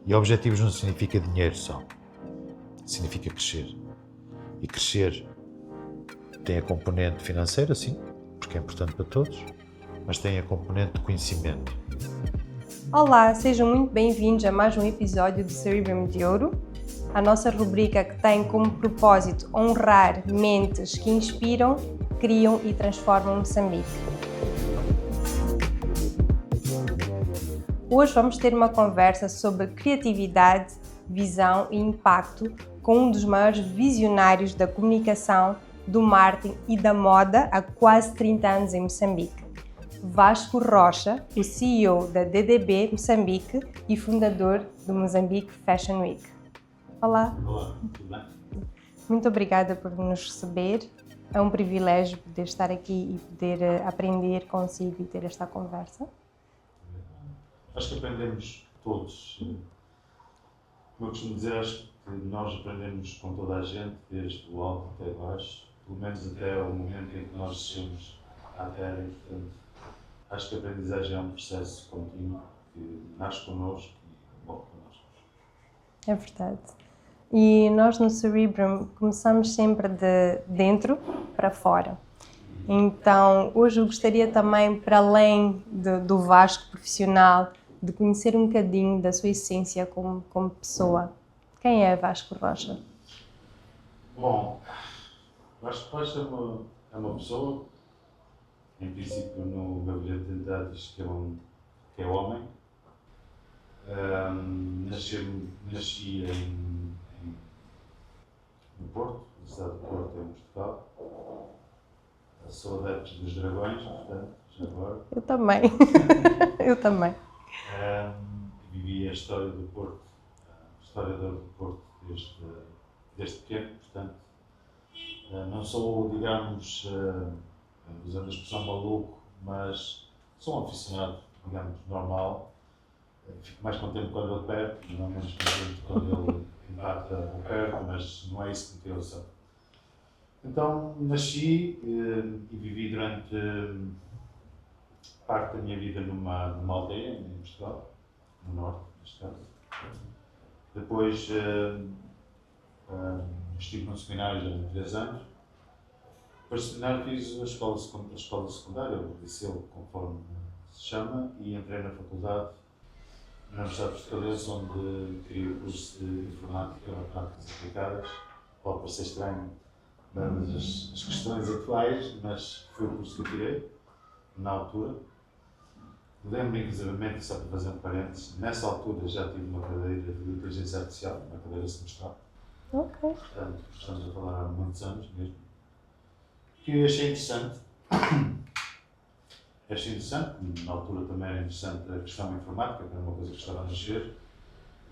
E objetivos não significa dinheiro só, significa crescer. E crescer tem a componente financeira, sim, porque é importante para todos, mas tem a componente de conhecimento. Olá, sejam muito bem-vindos a mais um episódio do Cerebrum de Ouro, a nossa rubrica que tem como propósito honrar mentes que inspiram, criam e transformam Moçambique. Hoje vamos ter uma conversa sobre criatividade, visão e impacto com um dos maiores visionários da comunicação, do marketing e da moda há quase 30 anos em Moçambique. Vasco Rocha, o CEO da DDB Moçambique e fundador do Mozambique Fashion Week. Olá. Olá, tudo bem? Muito obrigada por nos receber. É um privilégio poder estar aqui e poder aprender consigo e ter esta conversa. Acho que aprendemos todos. Como eu costumo dizer, acho que nós aprendemos com toda a gente, desde o alto até baixo, pelo menos até o momento em que nós chegamos à Terra. E, portanto, acho que a aprendizagem é um processo contínuo que nasce connosco e morre connosco. É verdade. E nós no Cerebrum começamos sempre de dentro para fora. Então, hoje eu gostaria também, para além do Vasco profissional, de conhecer um bocadinho da sua essência como pessoa. Quem é Vasco Rocha? Bom, Vasco Rocha é uma pessoa, em princípio no meu bilhete de identidade diz que é homem. Nasci no Porto, na cidade de Porto, em Portugal. Sou adepto dos dragões, portanto, já agora. Eu também. Eu também. Vivi a história do Porto, a história do Porto desde pequeno, portanto, não sou, digamos, usando a expressão maluco, mas sou um aficionado, digamos, normal. Fico mais contente quando ele perde, não menos contente quando ele empata ou perde, mas não é isso que me tira o céu. Então, nasci e vivi durante parte da minha vida numa aldeia em Portugal, no norte, neste caso. Depois estive num seminário já há 3 anos. Depois do seminário fiz a escola secundária, o liceu, conforme se chama, e entrei na faculdade, na Universidade Portuguesa, onde tirei o curso de Informática e Práticas Aplicadas. Pode parecer estranho, dadas as questões atuais, mas foi o curso que eu tirei, na altura. Lembro-me, inclusivamente, só para fazer um parênteses, nessa altura já tive uma cadeira de inteligência artificial, uma cadeira semestral. Ok. Portanto, estamos a falar há muitos anos mesmo. Que achei interessante. Na altura também era interessante a questão informática, que era uma coisa que estava a nascer,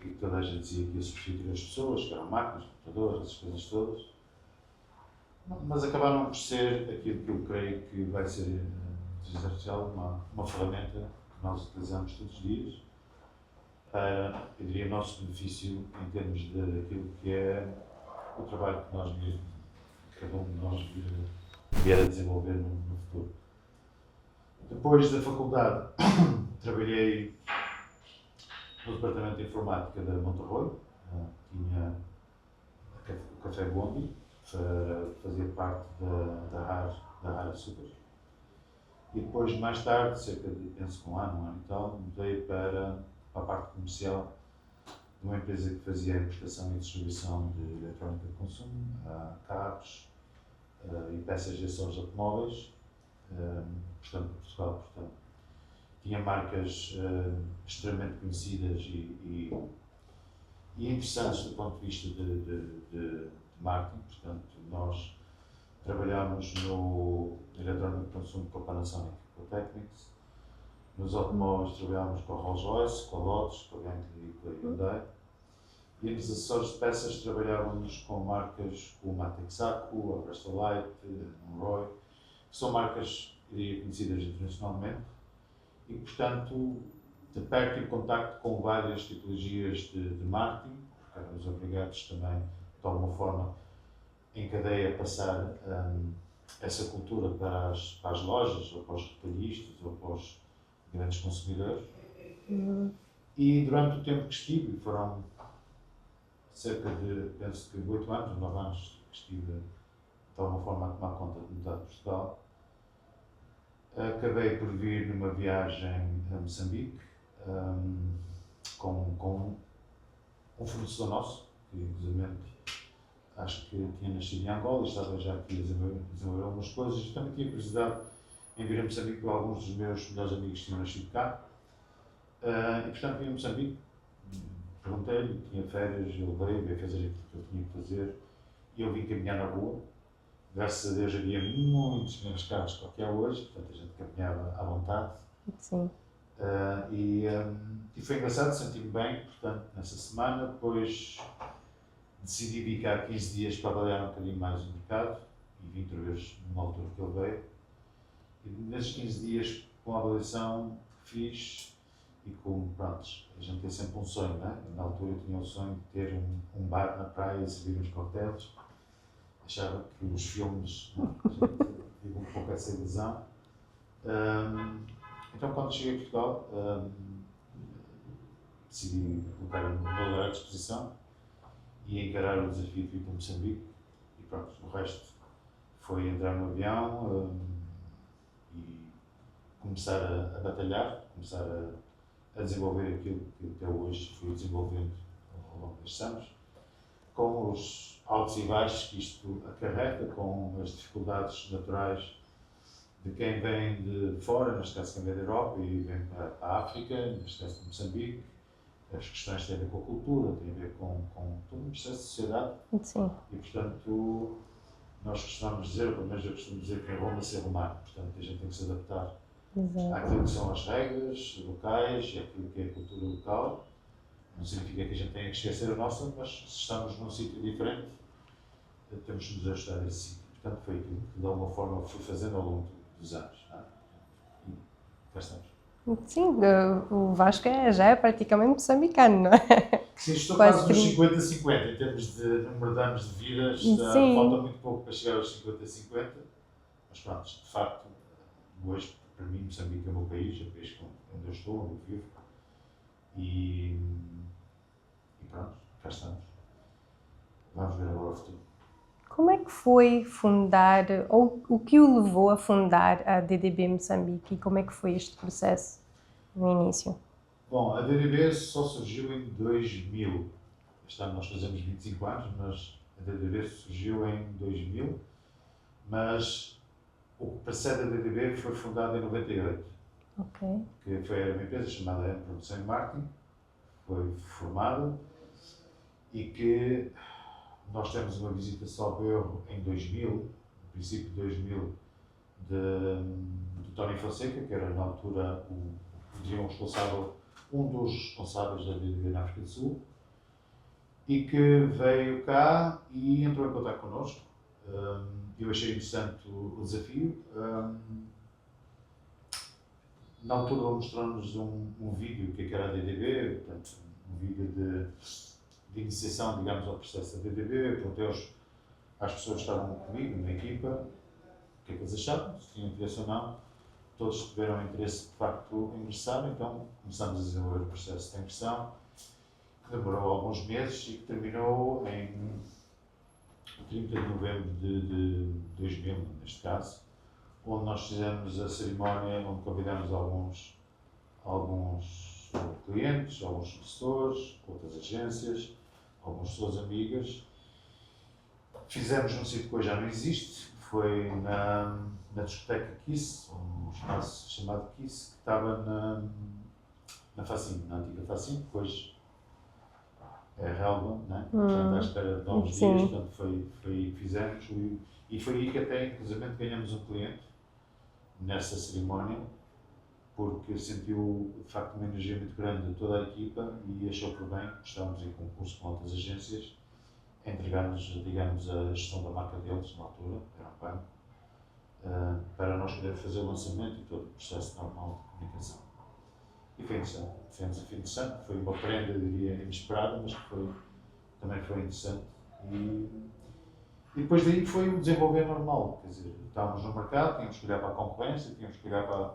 e toda a gente dizia que ia substituir as pessoas, que eram máquinas, computadores, essas coisas todas. Mas acabaram por ser aquilo que eu creio que vai ser a inteligência artificial, uma ferramenta que nós utilizamos todos os dias para, eu diria, o nosso benefício em termos daquilo que é o trabalho que nós mesmos, cada um de nós vier a desenvolver no futuro. Depois da faculdade, trabalhei no departamento de informática da Monterroy, tinha o Café Bondi, fazia parte da RAR Super. E depois, mais tarde, cerca de, penso que um ano e tal, mudei para a parte comercial de uma empresa que fazia a importação e distribuição de eletrónica de consumo, carros e peças de acessórios automóveis, portanto, Portugal. Portanto, tinha marcas extremamente conhecidas e interessantes do ponto de vista de marketing. Portanto, nós trabalhámos no eletrónico de consumo com a Panasonic e com a Technics. Nos automóveis trabalhámos com a Rolls-Royce, com a Lotus, com a Bentley e com a Hyundai. E nos acessórios de peças trabalhávamos com marcas como a Texaco, a Bristol Light, a Monroy, que são marcas, diria, conhecidas internacionalmente e, portanto, de perto em contacto com várias tipologias de marketing, porque éramos obrigados também, de alguma forma, em cadeia, a passar essa cultura para as lojas, ou para os retalhistas, ou para os grandes consumidores. E durante o tempo que estive, foram cerca de, penso que 8 anos, 9 anos que estive de alguma forma a tomar conta de metade de Portugal, acabei por vir numa viagem a Moçambique com um fornecedor nosso, que inclusive acho que tinha nascido em Angola e estava já aqui a desenvolver algumas coisas. E também tinha curiosidade em vir a Moçambique, porque alguns dos meus melhores amigos tinham nascido cá. E portanto vim a Moçambique, perguntei-lhe, tinha férias, ele veio fazer aquilo que eu tinha que fazer e eu vim caminhar na rua. Graças a Deus havia muitos menos carros do que há hoje, portanto a gente caminhava à vontade. Sim. E foi engraçado, senti-me bem, portanto, nessa semana. Depois decidi ficar 15 dias para avaliar um bocadinho mais o mercado e vim outra vez numa altura que ele veio. E nesses 15 dias, com a avaliação que fiz e com, pronto, a gente tem sempre um sonho, não é? Na altura eu tinha o sonho de ter um bar na praia e servir uns coquetéis. Achava que os filmes, não, a gente vive um pouco essa ilusão. Então, quando cheguei a Portugal, decidi colocar o meu valor à disposição e encarar o desafio de vir para Moçambique. E pronto, o resto foi entrar no avião e começar a batalhar, começar a desenvolver aquilo que até hoje fui desenvolvendo ao longo destes anos, com os altos e baixos que isto acarreta, com as dificuldades naturais de quem vem de fora, neste caso quem vem da Europa e vem para a África, neste caso de Moçambique. As questões têm a ver com a cultura, têm a ver com todo um processo de sociedade. Sim. E, portanto, nós costumamos dizer, ou pelo menos eu costumo dizer, que em Roma se é romano. Portanto, a gente tem que se adaptar àquilo que são as regras locais e àquilo que é a cultura local. Não significa que a gente tenha que esquecer a nossa, mas se estamos num sítio diferente, temos que nos ajustar a esse sítio. Portanto, foi aquilo que de alguma forma fui fazendo ao longo dos anos. E cá estamos. Sim, o Vasco já é praticamente moçambicano, não é? Sim, estou quase nos 50-50 em termos de número de anos de vida. Falta muito pouco para chegar aos 50-50. Mas pronto, de facto, hoje, para mim, Moçambique é o meu país, é o país onde eu estou, onde eu vivo. E pronto, cá estamos. Vamos ver agora o futuro. Como é que foi fundar, ou o que o levou a fundar a DDB Moçambique e como é que foi este processo no início? Bom, a DDB só surgiu em 2000. Este ano nós fazemos 25 anos, mas a DDB surgiu em 2000. Mas o que precede a DDB foi fundado em 98. Ok. Que foi uma empresa chamada M Produção e Marketing, foi formada e que nós temos uma visita salvo erro em 2000, no princípio de 2000, de Tony Fonseca, que era na altura um dos responsáveis da DDB na África do Sul, e que veio cá e entrou em contato connosco. Eu achei interessante o desafio. Na altura ele mostrou-nos um vídeo que era a DDB, portanto, um vídeo de iniciação, digamos, ao processo da DDB. Perguntei às pessoas que estavam comigo, na equipa, o que é que eles achavam, se tinham interesse ou não. Todos tiveram interesse, de facto, em ingressar, então começamos a desenvolver o processo de ingressão, que demorou alguns meses e que terminou em 30 de novembro de 2000, neste caso, onde nós fizemos a cerimónia, onde convidamos alguns clientes, alguns fornecedores, outras agências, algumas pessoas amigas. Fizemos num sítio que hoje já não existe, foi na discoteca Kiss, um espaço chamado Kiss, que estava na Facim, na antiga Facim, que hoje é relva, né? Portanto, à espera de novos dias, portanto, foi aí que fizemos e foi aí que até, inclusive, ganhamos um cliente nessa cerimónia, porque sentiu, de facto, uma energia muito grande de toda a equipa e achou por bem, estávamos em concurso com outras agências, entregar-nos, digamos, a gestão da marca deles, na altura, era um banco, para nós podermos fazer o lançamento e todo o processo normal de comunicação. E foi interessante, foi um desafio interessante, foi uma prenda, eu diria, inesperada, mas que também foi interessante. E depois daí foi o desenvolver normal, quer dizer, estávamos no mercado, tínhamos que olhar para a concorrência, tínhamos que olhar para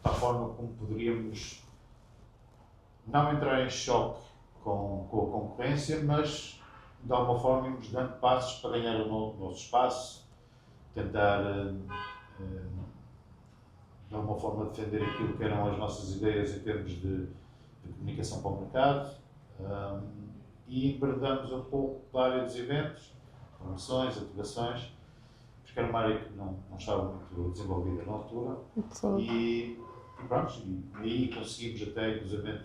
a forma como poderíamos não entrar em choque com a concorrência, mas de alguma forma irmos dando passos para ganhar o nosso espaço, tentar de alguma forma defender aquilo que eram as nossas ideias em termos de comunicação para o mercado, e enverdamos um pouco da área dos eventos, promoções, ativações, porque era uma área que não estava muito desenvolvida na altura. Sim. E pronto, e aí conseguimos até, inclusive,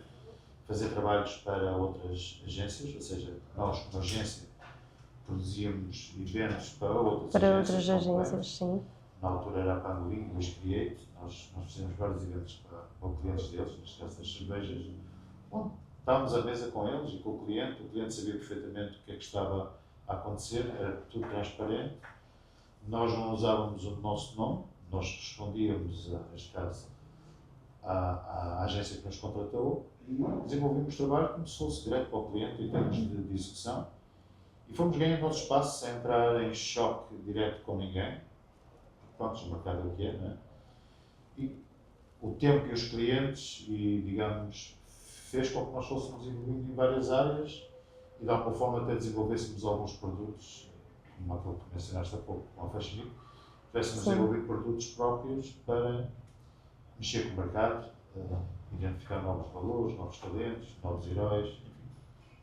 fazer trabalhos para outras agências, ou seja, nós como agência produzíamos eventos para outras agências, sim. Na altura era a Pangolim, hoje Create, nós fizemos vários eventos para clientes deles, neste caso das cervejas. Bom, estávamos à mesa com eles e com o cliente sabia perfeitamente o que é que estava a acontecer, era tudo transparente. Nós não usávamos o nosso nome, nós respondíamos, neste caso, à agência que nos contratou e desenvolvimos o trabalho como se fosse direto para o cliente em termos de execução. E fomos ganhando nosso espaço sem entrar em choque direto com ninguém. Pronto, o mercado é o que é, não é? E o tempo e os clientes, e digamos, fez com que nós fôssemos evoluindo em várias áreas e de alguma forma até desenvolvêssemos alguns produtos, como aquele que mencionaste há pouco, com a Fashion Week, tivéssemos desenvolvido produtos próprios para mexer com o mercado, identificar novos valores, novos talentos, novos heróis, enfim,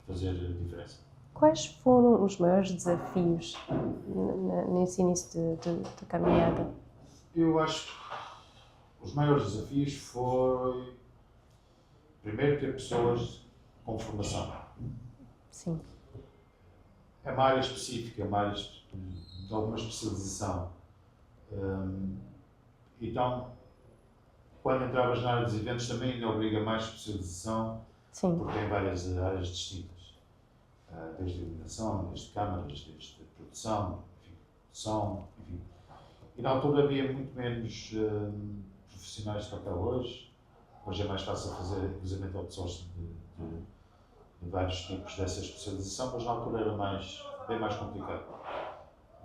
fazer diferença. Quais foram os maiores desafios nesse início de caminhada? Eu acho que os maiores desafios foi, primeiro, ter pessoas com formação. Sim. É uma área específica, é uma área de alguma especialização. Então, quando entravas na área dos eventos, também ainda obriga mais especialização, sim, porque tem várias áreas distintas. Desde iluminação, desde câmaras, desde produção, enfim, som, enfim. E na altura havia muito menos profissionais do que há hoje. Hoje é mais fácil fazer, inclusive, outsourcing de vários tipos dessa especialização, mas na altura era bem mais complicado.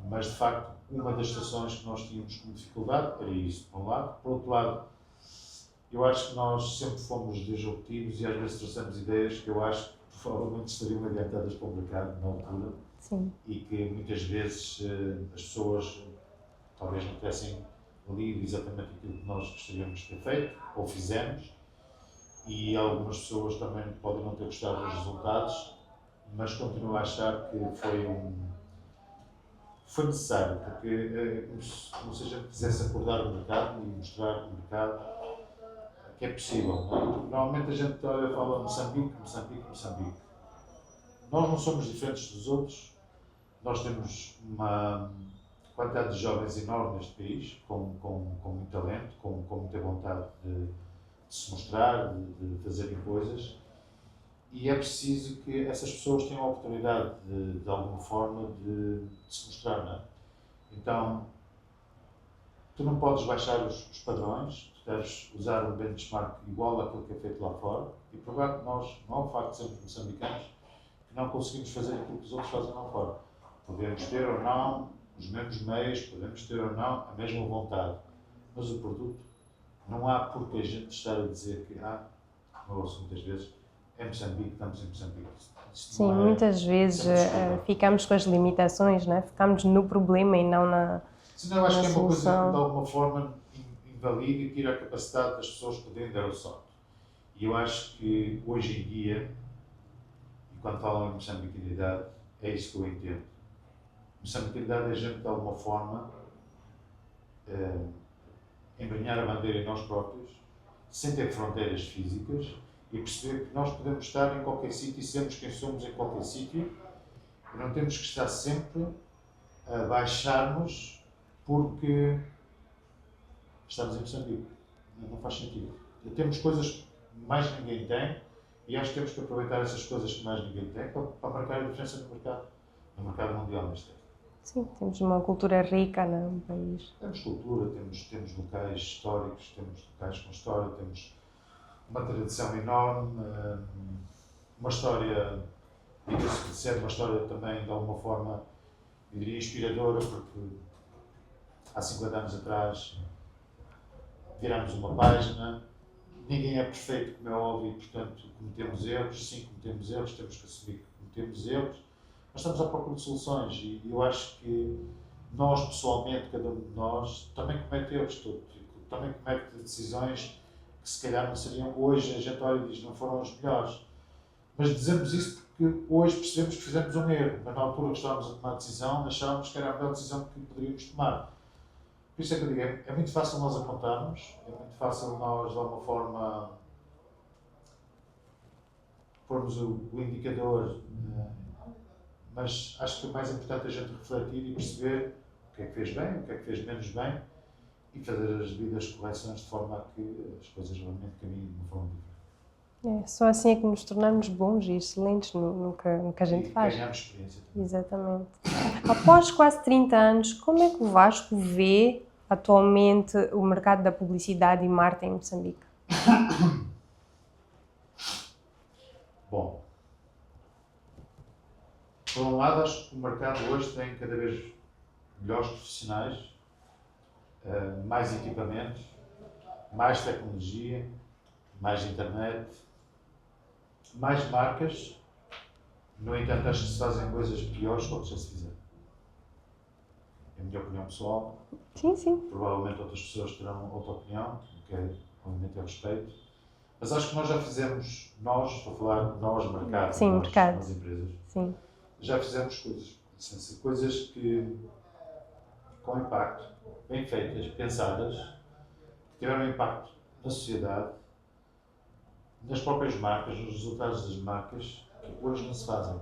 Mas, de facto, uma das situações que nós tínhamos como dificuldade era isso, por um lado. Por outro lado, eu acho que nós sempre fomos disruptivos e às vezes trouxemos ideias que eu acho que provavelmente estariam adiantadas para o mercado na altura. Sim. E que muitas vezes as pessoas talvez não tivessem lido exatamente aquilo que nós gostaríamos de ter feito ou fizemos, e algumas pessoas também podem não ter gostado dos resultados, mas continuo a achar que foi necessário, porque é como se a gente quisesse acordar o mercado e mostrar ao mercado que é possível. Normalmente a gente fala Moçambique. Nós não somos diferentes dos outros, nós temos uma quantidade de jovens enorme neste país, com muito talento, com muita vontade de se mostrar, de fazerem coisas, e é preciso que essas pessoas tenham a oportunidade de alguma forma de se mostrar, não é? Então, tu não podes baixar os padrões, tu deves usar um benchmark igual àquilo que é feito lá fora e provar que nós, não é o facto de sermos moçambicanos, que não conseguimos fazer aquilo que os outros fazem lá fora. Podemos ter ou não os mesmos meios, podemos ter ou não a mesma vontade, mas o produto, não há porque a gente estar a dizer que, como eu ouço muitas vezes, é Moçambique, estamos em Moçambique. Sim, muitas vezes ficamos com as limitações, né? Ficamos no problema e não na Senão eu acho que é uma coisa que de alguma forma invalida e tira a capacidade das pessoas poderem dar o salto. E eu acho que hoje em dia, e quando falam em moçambicanidade, é isso que eu entendo. Moçambicanidade é a gente de alguma forma embrenhar a bandeira em nós próprios, sem ter fronteiras físicas, e perceber que nós podemos estar em qualquer sítio e sermos quem somos em qualquer sítio, e não temos que estar sempre a baixar-nos porque estamos em Moçambique. Não faz sentido. Temos coisas que mais ninguém tem, e acho que temos que aproveitar essas coisas que mais ninguém tem para marcar a diferença no mercado mundial neste tempo. Sim, temos uma cultura rica no país. Temos cultura, temos locais históricos, temos locais com história, temos uma tradição enorme, uma história, diga-se de ser uma história também de alguma forma, eu diria, inspiradora, porque há 50 anos atrás virámos uma página, ninguém é perfeito, como é óbvio, e portanto cometemos erros, sim, cometemos erros, temos que assumir que cometemos erros, mas estamos à procura de soluções e eu acho que nós, pessoalmente, cada um de nós, também comete erros, também comete decisões que se calhar não seriam hoje, a gente olha e diz, não foram as melhores. Mas dizemos isso porque hoje percebemos que fizemos um erro, mas na altura que estávamos a tomar a decisão, achávamos que era a melhor decisão que poderíamos tomar. Por isso é que eu digo, é muito fácil nós apontarmos, é muito fácil nós, de alguma forma, pormos o indicador, mas acho que o mais importante é a gente refletir e perceber o que é que fez bem, o que é que fez menos bem e fazer as devidas correções de forma a que as coisas realmente caminhem de uma forma diferente. Só assim é que nos tornamos bons e excelentes no que a gente faz. E ganhamos experiência também. Exatamente. Após quase 30 anos, como é que o Vasco vê atualmente o mercado da publicidade e marketing em Moçambique? Bom, por um lado, acho que o mercado hoje tem cada vez melhores profissionais, mais equipamentos, mais tecnologia, mais internet, mais marcas. No entanto, acho que se fazem coisas piores do que já se fizeram. É a minha opinião pessoal. Sim, sim. Provavelmente outras pessoas terão outra opinião, o que é, obviamente, eu respeito. Mas acho que nós já fizemos, estou a falar nós, mercado, Sim, nós, mercado. as empresas, Sim. já fizemos coisas que, com impacto, bem feitas, pensadas, que tiveram impacto na sociedade, nas próprias marcas, nos resultados das marcas, que hoje não se fazem.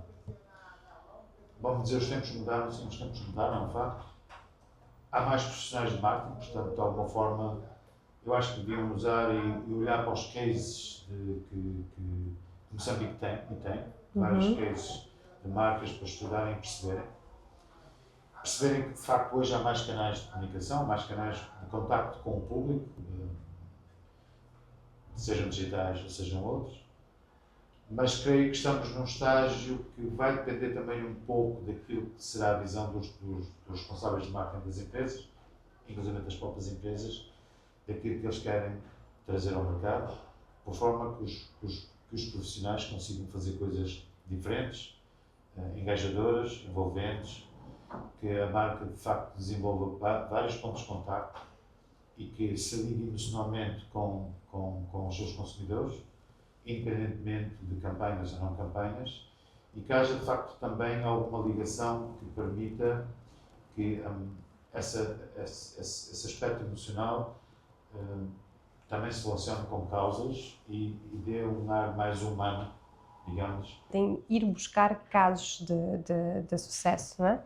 Vamos dizer, os tempos mudaram, sim, os tempos mudaram, é um facto. Há mais profissionais de marketing, portanto, de alguma forma, eu acho que deviam usar e olhar para os cases que Moçambique tem, e tem, vários cases de marcas para estudarem e perceberem que de facto hoje há mais canais de comunicação, mais canais de contacto com o público, sejam digitais ou sejam outros, mas creio que estamos num estágio que vai depender também um pouco daquilo que será a visão dos responsáveis de marketing das empresas, inclusive das próprias empresas, daquilo que eles querem trazer ao mercado, por forma que os profissionais consigam fazer coisas diferentes, engajadoras, envolventes, que a marca de facto desenvolva vários pontos de contacto e que se ligue emocionalmente com os seus consumidores, independentemente de campanhas ou não campanhas, e que haja de facto também alguma ligação que permita que esse aspecto emocional também se relacione com causas e dê um ar mais humano, digamos. Tem ir buscar casos de sucesso, não é?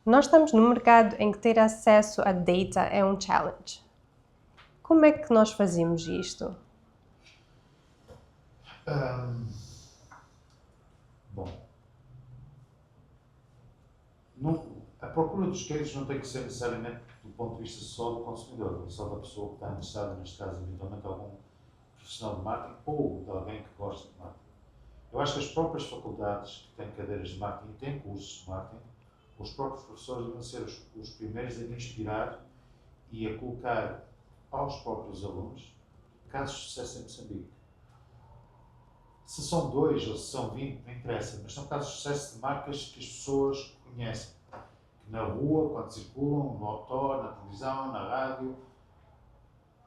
Nós estamos num mercado em que ter acesso a data é um challenge. Como é que nós fazemos isto? Bom, a procura dos cases não tem que ser necessariamente do ponto de vista só do consumidor, só da pessoa que está interessada, neste caso, eventualmente algum profissional de marketing ou de alguém que gosta de marketing. Eu acho que as próprias faculdades que têm cadeiras de marketing e têm cursos de marketing, os próprios professores devem ser os primeiros a inspirar e a colocar aos próprios alunos casos de sucesso em Moçambique. Se são 2 ou se são 20, não interessa, mas são casos de sucesso de marcas que as pessoas conhecem. Que na rua, quando circulam, no outdoor, na televisão, na rádio,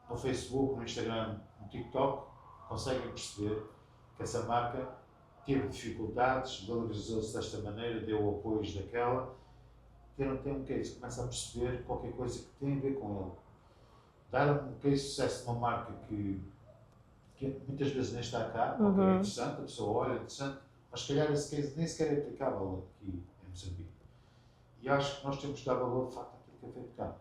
no Facebook, no Instagram, no TikTok, conseguem perceber que essa marca teve dificuldades, valorizou-se desta maneira, deu apoios daquela, que não tem um case, começa a perceber qualquer coisa que tem a ver com ele. Dar um case de sucesso de uma marca que muitas vezes nem está cá, ok, é interessante, a pessoa olha, é interessante, mas se calhar esse case nem sequer é aplicável aqui em Moçambique. E acho que nós temos de dar valor, de facto, àquilo que é feito cá.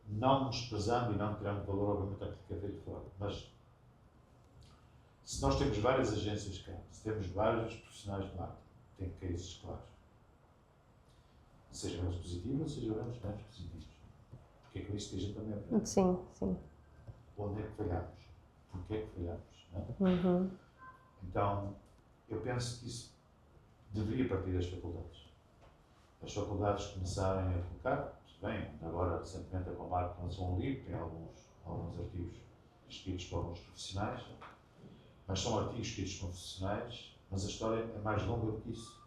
Não desprezando e não tirando valor, obviamente, àquilo que é feito fora, mas se nós temos várias agências cá, se temos vários profissionais de marketing, tem cases claros. Sejam eles positivos, sejam eles menos positivos. Porque é com isso que a gente também aprende. Sim, sim. Onde é que falhamos? Porquê é que falhamos? Não é? Então, eu penso que isso deveria partir das faculdades. As faculdades começarem a colocar, bem, agora recentemente a Comar lançou um livro, tem alguns alguns artigos escritos por alguns profissionais, mas são artigos escritos por profissionais, mas a história é mais longa do que isso.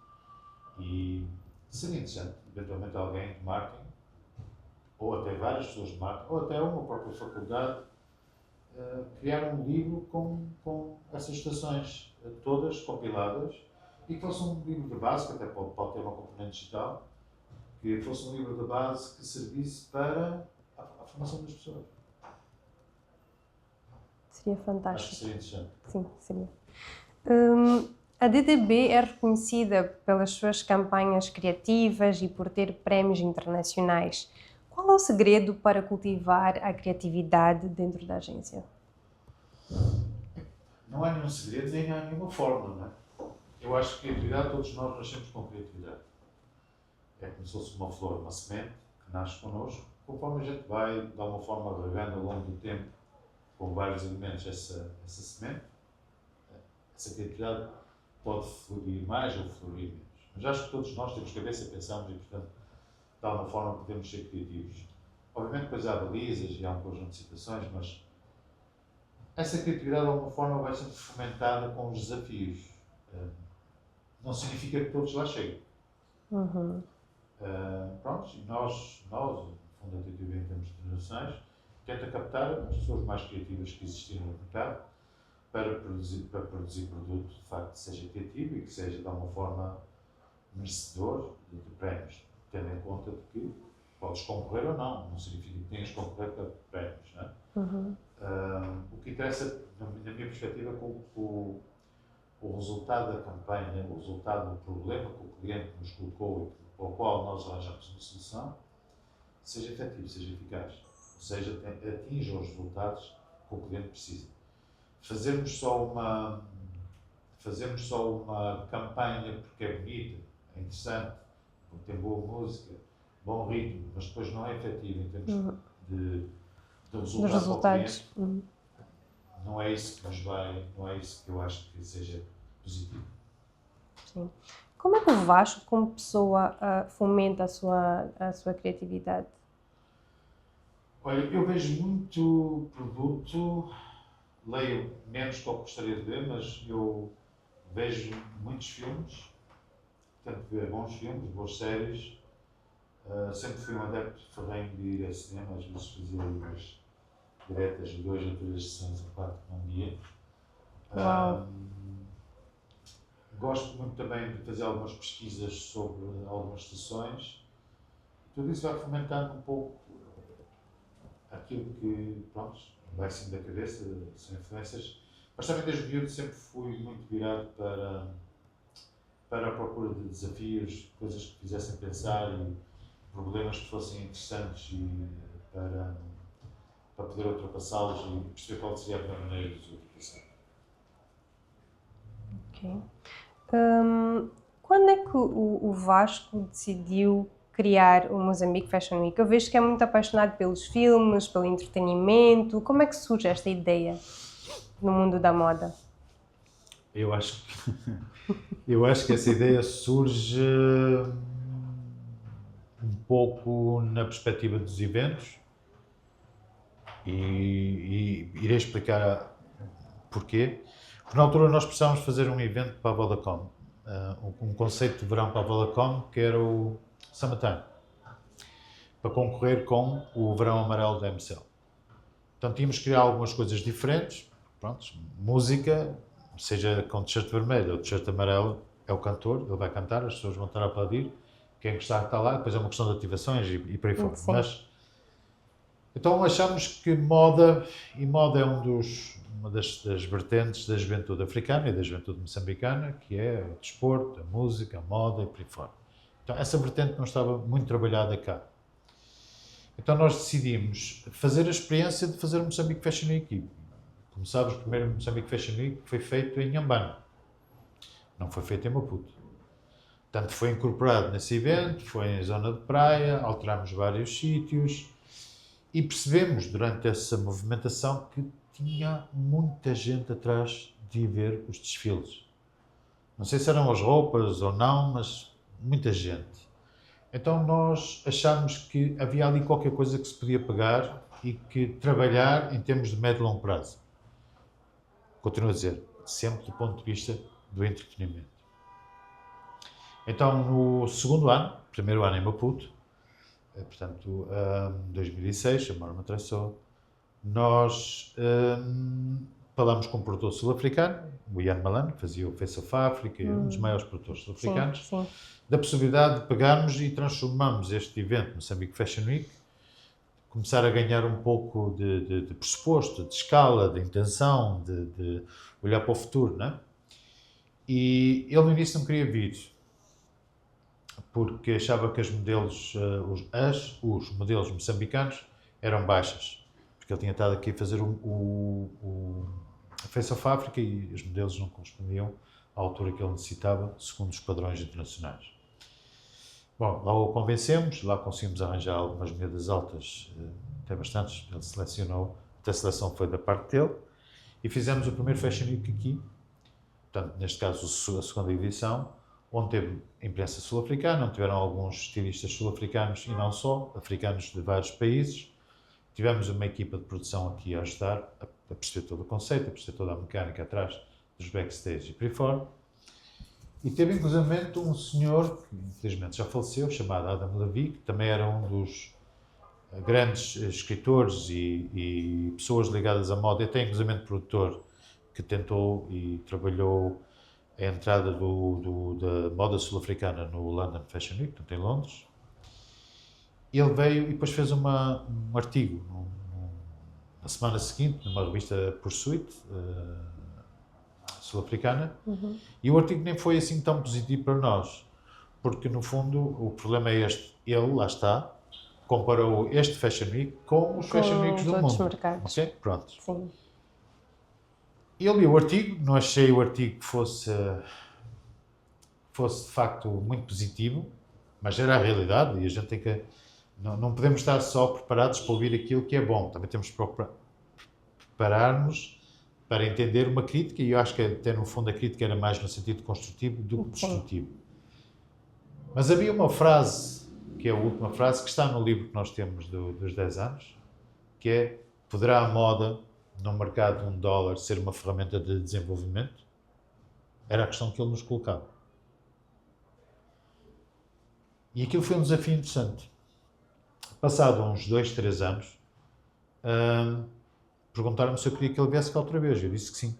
E seria interessante, eventualmente, alguém de marketing, ou até várias pessoas de marketing, ou até uma própria faculdade, criar um livro com essas estações todas compiladas e que fosse um livro de base, que até pode ter uma componente digital, que fosse um livro de base que servisse para a formação das pessoas. Seria Acho que fantástico. seria interessante. Sim, seria. A DDB é reconhecida pelas suas campanhas criativas e por ter prémios internacionais. Qual é o segredo para cultivar a criatividade dentro da agência? Não há nenhum segredo, nem há nenhuma fórmula, não é? Eu acho que criatividade, todos nós nascemos com criatividade. É como se fosse uma flor, uma semente, que nasce connosco. Conforme a gente vai, de alguma forma, regando ao longo do tempo, com vários elementos, essa semente, essa criatividade pode florir mais ou florir menos. Mas acho que todos nós temos cabeça, pensamos e, portanto, de alguma forma podemos ser criativos. Obviamente depois há balizas e há um conjunto de situações, mas essa criatividade de alguma forma vai sempre fomentada com os desafios. Não significa que todos lá cheguem. Pronto, e nós, o Fundo da TTV em termos internacionais, tenta captar as pessoas mais criativas que existiram no mercado para produzir produto de facto que seja criativo e que seja de alguma forma merecedor de prémios, tendo em conta de que podes concorrer ou não significa que tenhas que concorrer para prémios, não é? O que interessa, na minha perspectiva, é o resultado da campanha, o resultado do problema que o cliente nos colocou e para o qual nós arranjamos uma solução, seja efetivo, seja eficaz, ou seja, atinja os resultados que o cliente precisa. Fazermos só uma campanha porque é bonita, é interessante, porque tem boa música, bom ritmo, mas depois não é efetivo em termos de resultado para o cliente, não é isso que nos vai, não é isso que eu acho que seja positivo. Sim. Como é que o Vasco, como pessoa, fomenta a sua criatividade? Olha, eu vejo muito produto, leio menos que eu gostaria de ver, mas eu vejo muitos filmes, tento ver bons filmes, boas séries. Sempre fui um adepto ferrenho de ir ao cinema, às vezes fazia umas diretas de 2 ou 3 sessões a 4 num dia. Gosto muito também de fazer algumas pesquisas sobre algumas estações. Tudo isso vai fomentando um pouco aquilo que, pronto, vai saindo da cabeça, são influências. Mas também desde miúdo sempre fui muito virado para a procura de desafios, coisas que fizessem pensar e problemas que fossem interessantes e para poder ultrapassá-los e perceber qual seria a melhor maneira de os ultrapassar. Ok. Quando é que o Vasco decidiu criar o Mozambique Fashion Week? Eu vejo que é muito apaixonado pelos filmes, pelo entretenimento. Como é que surge esta ideia no mundo da moda? Eu acho que essa ideia surge um pouco na perspectiva dos eventos e irei explicar porquê. Porque na altura nós precisávamos fazer um evento para a Vodacom, um conceito de verão para a Vodacom que era o Summertime, para concorrer com o verão amarelo da MCL. Então tínhamos que criar algumas coisas diferentes, pronto, música, seja com t-shirt vermelho ou t-shirt amarelo, é o cantor, ele vai cantar, as pessoas vão estar a aplaudir, quem gostar está lá, depois é uma questão de ativações e por aí fora. Mas, então achámos que moda é uma das vertentes da juventude africana e da juventude moçambicana, que é o desporto, a música, a moda e por aí fora. Então essa vertente não estava muito trabalhada cá. Então nós decidimos fazer a experiência de fazer o Mozambique Fashion Week. Como sabes, o primeiro Mozambique Fashion Week foi feito em Inhambane, não foi feito em Maputo. Portanto, foi incorporado nesse evento, foi em zona de praia, alterámos vários sítios e percebemos durante essa movimentação que tinha muita gente atrás de ir ver os desfiles. Não sei se eram as roupas ou não, mas muita gente. Então nós achámos que havia ali qualquer coisa que se podia pegar e que trabalhar em termos de médio e longo prazo. Continuo a dizer, sempre do ponto de vista do entretenimento. Então, no segundo ano, primeiro ano em Maputo, portanto, 2006, a Mora Matraçou, nós falamos com um produtor sul-africano, o Ian Malan, que fazia o Face of Africa, um dos maiores produtores sul-africanos, Sim. da possibilidade de pegarmos e transformarmos este evento, Moçambique Fashion Week, começar a ganhar um pouco de pressuposto, de escala, de intenção, de olhar para o futuro, não é? E ele no início não queria vir, porque achava que os modelos moçambicanos eram baixas, porque ele tinha estado aqui a fazer o Face of Africa e os modelos não correspondiam à altura que ele necessitava, segundo os padrões internacionais. Bom, lá o convencemos, lá conseguimos arranjar algumas medidas altas, até bastantes, ele selecionou, até a seleção foi da parte dele, e fizemos o primeiro Fashion Week aqui, portanto, neste caso a segunda edição, onde teve imprensa sul-africana, onde tiveram alguns estilistas sul-africanos e não só, africanos de vários países. Tivemos uma equipa de produção aqui a ajudar a perceber todo o conceito, a perceber toda a mecânica atrás dos backstage e por aí fora. E teve inclusivamente um senhor, que infelizmente já faleceu, chamado Adam Levy, que também era um dos grandes escritores e pessoas ligadas à moda, até inclusivamente produtor, que tentou e trabalhou a entrada da moda sul-africana no London Fashion Week, portanto em Londres. Ele veio e depois fez um artigo na semana seguinte, numa revista Pursuit, sul-africana, e o artigo nem foi assim tão positivo para nós, porque no fundo o problema é este. Ele, lá está, comparou este Fashion Week com os Fashion Weeks do mundo. Mercados. Ok? Pronto. Sim. Eu li o artigo, não achei o artigo que fosse de facto muito positivo, mas era a realidade e a gente tem que... Não podemos estar só preparados para ouvir aquilo que é bom, também temos que preparar-nos para entender uma crítica, e eu acho que até no fundo a crítica era mais no sentido construtivo do que destrutivo. Mas havia uma frase, que é a última frase, que está no livro que nós temos dos 10 anos, que é: poderá a moda, num mercado de $1, ser uma ferramenta de desenvolvimento? Era a questão que ele nos colocava. E aquilo foi um desafio interessante. Passado uns 2, 3 anos, perguntaram-me se eu queria que ele viesse cá outra vez. Eu disse que sim.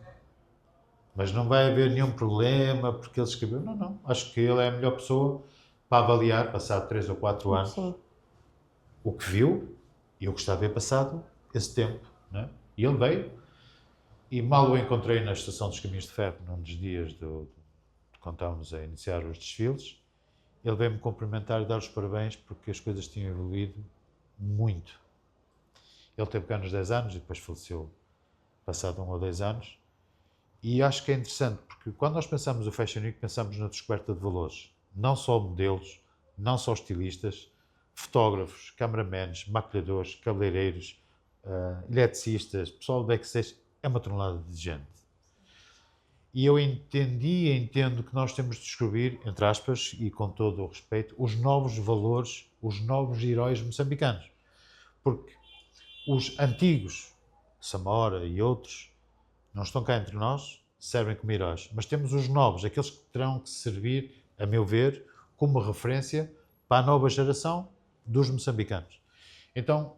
Mas não vai haver nenhum problema, porque ele escreveu. Não. Acho que ele é a melhor pessoa para avaliar, passado 3 ou 4 anos, o que viu, e eu gostava de ver passado esse tempo, não é? E ele veio, e mal o encontrei na Estação dos Caminhos de Ferro, num dos dias de quando estávamos a iniciar os desfiles. Ele veio-me cumprimentar e dar os parabéns porque as coisas tinham evoluído muito. Ele teve cá nos 10 anos e depois faleceu passado 1 ou 2 anos. E acho que é interessante, porque quando nós pensamos o Fashion Week, pensamos na descoberta de valores. Não só modelos, não só estilistas, fotógrafos, cameramans, maquilhadores, cabeleireiros, eletricistas, pessoal de backstage, é uma tonelada de gente. E eu entendi e entendo que nós temos de descobrir, entre aspas, e com todo o respeito, os novos valores, os novos heróis moçambicanos. Porque os antigos, Samora e outros, não estão cá entre nós, servem como heróis. Mas temos os novos, aqueles que terão que servir, a meu ver, como referência para a nova geração dos moçambicanos. Então,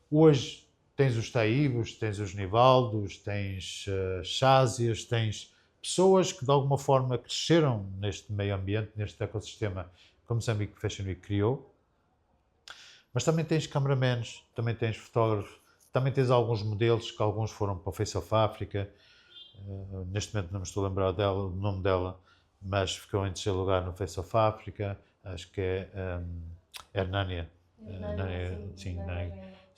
hoje tens os Taíbos, tens os Nivaldos, tens Chásias, tens pessoas que de alguma forma cresceram neste meio ambiente, neste ecossistema que o Moçambique Fashion Week criou. Mas também tens cameramans, também tens fotógrafos, também tens alguns modelos, que alguns foram para o Face of Africa. Neste momento não me estou a lembrar do nome dela, mas ficou em terceiro lugar no Face of Africa. Acho que é Hernânia.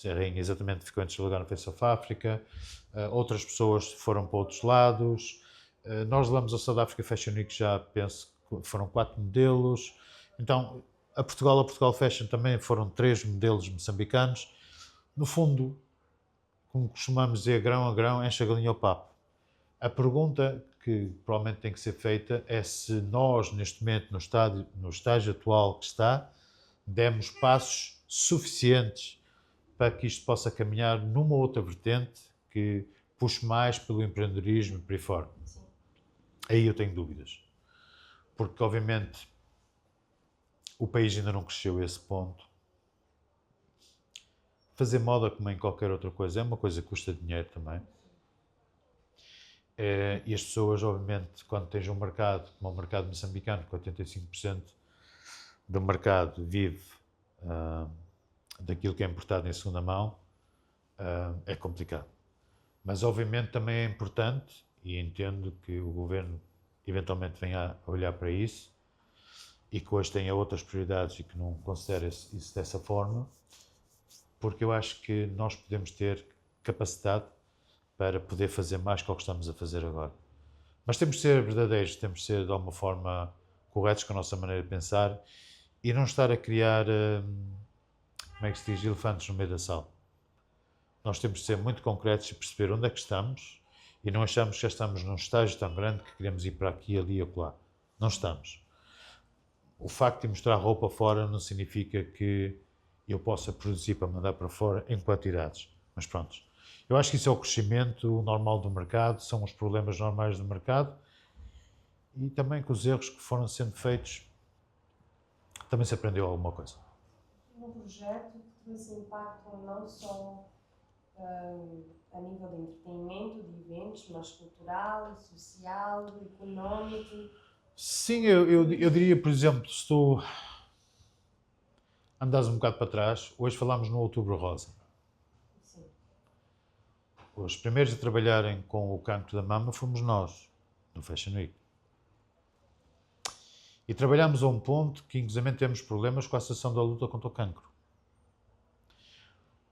A rainha exatamente ficou em terceiro lugar no Face of Africa. Outras pessoas foram para outros lados. Nós levamos ao South Africa Fashion Week, já penso que foram 4 modelos. Então, a Portugal Fashion também foram 3 modelos moçambicanos. No fundo, como costumamos dizer, grão a grão, enche a galinha ao papo. A pergunta que provavelmente tem que ser feita é se nós, neste momento, no estágio atual que está, demos passos suficientes para que isto possa caminhar numa outra vertente que puxe mais pelo empreendedorismo e por aí fora. Sim. Aí eu tenho dúvidas. Porque, obviamente, o país ainda não cresceu a esse ponto. Fazer moda, como em qualquer outra coisa, é uma coisa que custa dinheiro também. E as pessoas, obviamente, quando tens um mercado, como o mercado moçambicano, que 85% do mercado vive daquilo que é importado em segunda mão, é complicado. Mas, obviamente, também é importante, e entendo que o governo eventualmente venha a olhar para isso, e que hoje tenha outras prioridades e que não considere isso dessa forma, porque eu acho que nós podemos ter capacidade para poder fazer mais que o que estamos a fazer agora. Mas temos de ser verdadeiros, temos de ser de alguma forma corretos com a nossa maneira de pensar e não estar a criar, como é que se diz, elefantes no meio da sala. Nós temos de ser muito concretos e perceber onde é que estamos e não achamos que já estamos num estágio tão grande que queremos ir para aqui, ali e acolá. Não estamos. O facto de mostrar roupa fora não significa que eu possa produzir para mandar para fora em quantidades. Mas pronto. Eu acho que isso é o crescimento normal do mercado, são os problemas normais do mercado e também com os erros que foram sendo feitos também se aprendeu alguma coisa. Um projeto que trouxe impacto não só a nível de entretenimento, de eventos, mas cultural, social, económico. Sim, eu diria, por exemplo, se tu andares um bocado para trás, hoje falámos no Outubro Rosa. Sim. Os primeiros a trabalharem com o cancro da mama fomos nós, no Fashion Week. E trabalhámos a um ponto que, inclusive, temos problemas com a Associação da Luta contra o Cancro.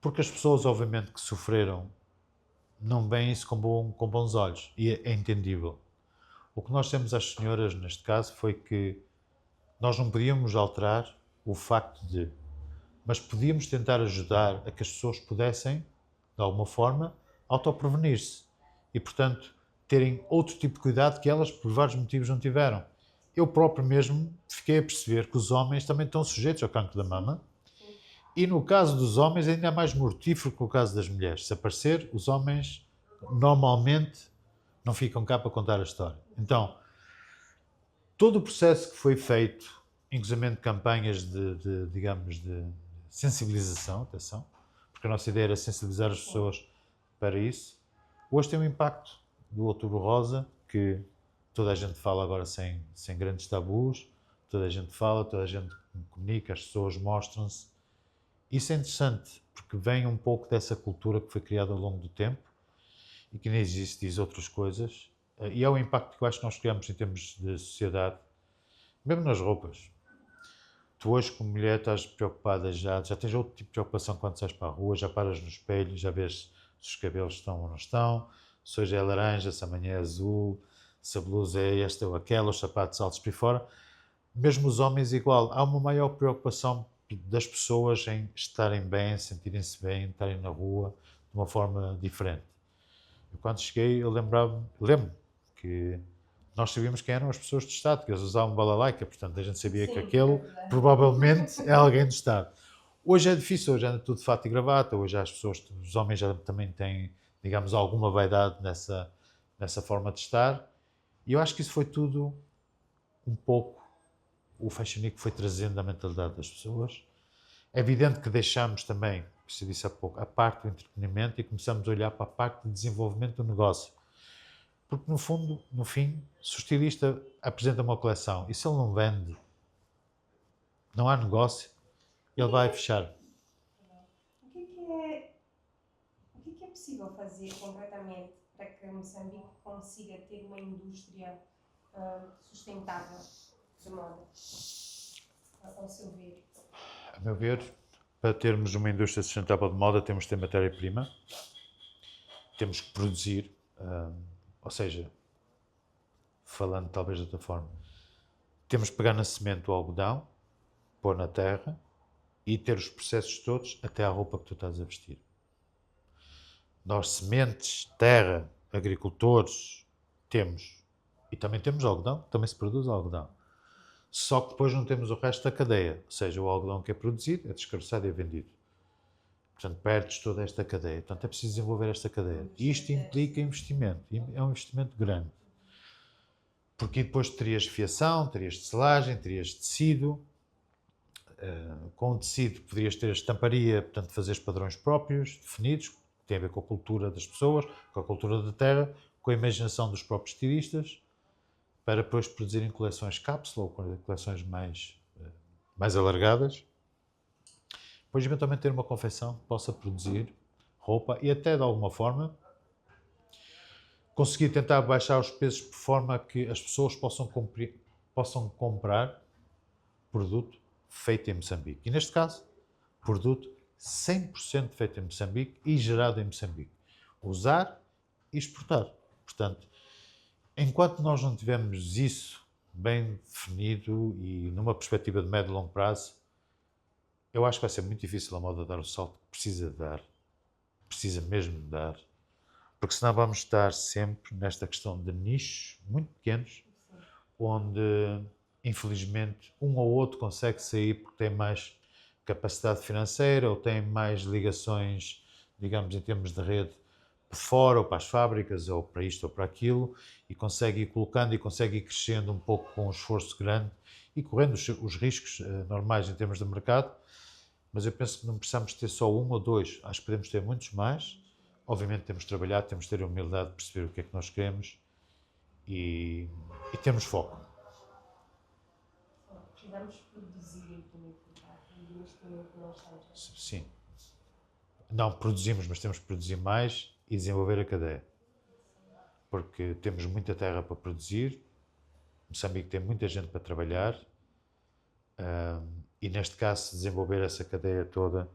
Porque as pessoas, obviamente, que sofreram, não veem isso com bons olhos. E é entendível. O que nós temos às senhoras, neste caso, foi que nós não podíamos alterar o facto de, mas podíamos tentar ajudar a que as pessoas pudessem, de alguma forma, autoprevenir-se. E, portanto, terem outro tipo de cuidado que elas, por vários motivos, não tiveram. Eu próprio mesmo fiquei a perceber que os homens também estão sujeitos ao cancro da mama. E no caso dos homens ainda é mais mortífero que o caso das mulheres. Se aparecer, os homens normalmente não ficam cá para contar a história. Então, todo o processo que foi feito, inclusive campanhas digamos, de sensibilização, atenção, porque a nossa ideia era sensibilizar as pessoas para isso, hoje tem um impacto do Outubro Rosa, que toda a gente fala agora sem grandes tabus, toda a gente fala, toda a gente comunica, as pessoas mostram-se. Isso é interessante, porque vem um pouco dessa cultura que foi criada ao longo do tempo e que nem existe, diz outras coisas. E é o impacto que eu acho que nós criamos em termos de sociedade, mesmo nas roupas. Tu hoje, como mulher, estás preocupada já tens outro tipo de preocupação quando sais para a rua, já paras no espelho, já vês se os cabelos estão ou não estão, se hoje é laranja, se amanhã é azul, se a blusa é esta ou aquela, os sapatos altos por aí fora. Mesmo os homens igual. Há uma maior preocupação das pessoas em estarem bem, sentirem-se bem, estarem na rua de uma forma diferente. Eu, quando cheguei, eu lembro que nós sabíamos quem eram as pessoas do Estado, que eles usavam balalaica, portanto a gente sabia que aquele provavelmente é alguém do Estado. Hoje é difícil, hoje anda tudo de fato e gravata, hoje as pessoas, os homens já também têm, digamos, alguma vaidade nessa forma de estar, e eu acho que isso foi tudo um pouco, o Fashion Week foi trazendo a mentalidade das pessoas. É evidente que deixamos também, como se disse há pouco, a parte do entretenimento e começamos a olhar para a parte de desenvolvimento do negócio. Porque, no fundo, no fim, se o estilista apresenta uma coleção e se ele não vende, não há negócio, ele vai fechar. O que é possível fazer concretamente para que Moçambique consiga ter uma indústria sustentável de moda, ao seu ver? A meu ver, para termos uma indústria sustentável de moda, temos que ter matéria-prima, temos que produzir, ou seja, falando talvez de outra forma, temos que pegar na semente do algodão, pôr na terra e ter os processos todos até à roupa que tu estás a vestir. Nós, sementes, terra, agricultores, temos. E também temos algodão, também se produz algodão. Só que depois não temos o resto da cadeia, ou seja, o algodão que é produzido, é descarroçado e é vendido. Portanto, perdes toda esta cadeia. Portanto, é preciso desenvolver esta cadeia. E isto implica investimento. É um investimento grande. Porque depois terias fiação, terias tecelagem, terias tecido. Com o tecido poderias ter a estamparia, portanto, fazeres padrões próprios, definidos, que têm a ver com a cultura das pessoas, com a cultura da terra, com a imaginação dos próprios estilistas, para depois produzirem coleções cápsula ou coleções mais alargadas. Depois, eventualmente, ter uma confecção que possa produzir roupa e até, de alguma forma, conseguir tentar baixar os preços por forma que as pessoas possam comprar produto feito em Moçambique. E, neste caso, produto 100% feito em Moçambique e gerado em Moçambique. Usar e exportar. Portanto, enquanto nós não tivermos isso bem definido e numa perspectiva de médio e longo prazo, eu acho que vai ser muito difícil a moda dar o salto que precisa dar. Precisa mesmo de dar. Porque senão vamos estar sempre nesta questão de nichos muito pequenos, onde, infelizmente, um ou outro consegue sair porque tem mais capacidade financeira ou tem mais ligações, digamos, em termos de rede, por fora, ou para as fábricas, ou para isto ou para aquilo, e consegue ir colocando e consegue ir crescendo um pouco com um esforço grande e correndo os riscos normais em termos de mercado. Mas eu penso que não precisamos ter só um ou dois, acho que podemos ter muitos mais. Obviamente temos de trabalhar, temos de ter a humildade de perceber o que é que nós queremos e temos foco. Precisamos produzir em primeiro lugar, neste momento nós estamos. Sim. Não produzimos, mas temos que produzir mais e desenvolver a cadeia. Porque temos muita terra para produzir, Moçambique tem muita gente para trabalhar e, neste caso, desenvolver essa cadeia toda,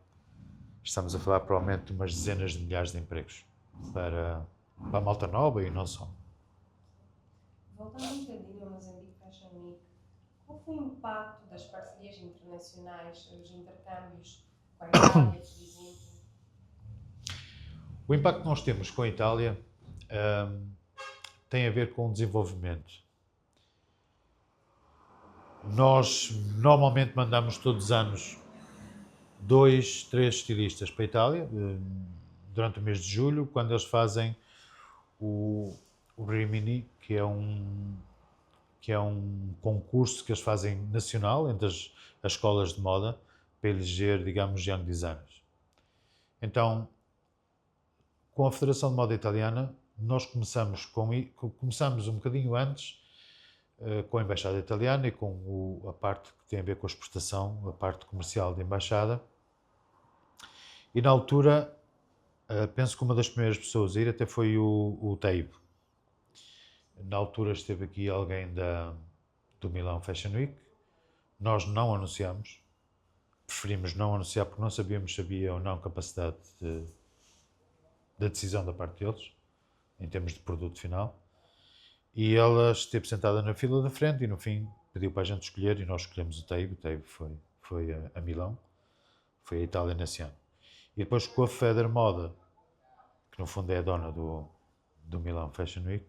estamos a falar provavelmente de umas dezenas de milhares de empregos para a malta nova e não só. Voltando um bocadinho ao Mozambique Fashion Week, qual foi o impacto das parcerias internacionais, os intercâmbios com a Itália, por exemplo? O impacto que nós temos com a Itália tem a ver com o desenvolvimento. Nós normalmente mandamos todos os anos 2, 3 estilistas para a Itália, durante o mês de julho, quando eles fazem o Rimini, que é um concurso que eles fazem nacional entre as escolas de moda para eleger, digamos, young designers. Então, com a Federação de Moda Italiana, nós começamos um bocadinho antes com a Embaixada Italiana e com a parte que tem a ver com a exportação, a parte comercial da Embaixada. E na altura, penso que uma das primeiras pessoas a ir até foi o Teibo. Na altura esteve aqui alguém do Milão Fashion Week. Nós não anunciamos, preferimos não anunciar porque não sabíamos se havia ou não capacidade da decisão da parte deles, em termos de produto final. E ela esteve sentada na fila da frente e, no fim, pediu para a gente escolher e nós escolhemos o Teibo. O Teibo foi a Milão, foi a Itália nesse ano. E depois com a Feder Moda, que no fundo é a dona do Milão Fashion Week,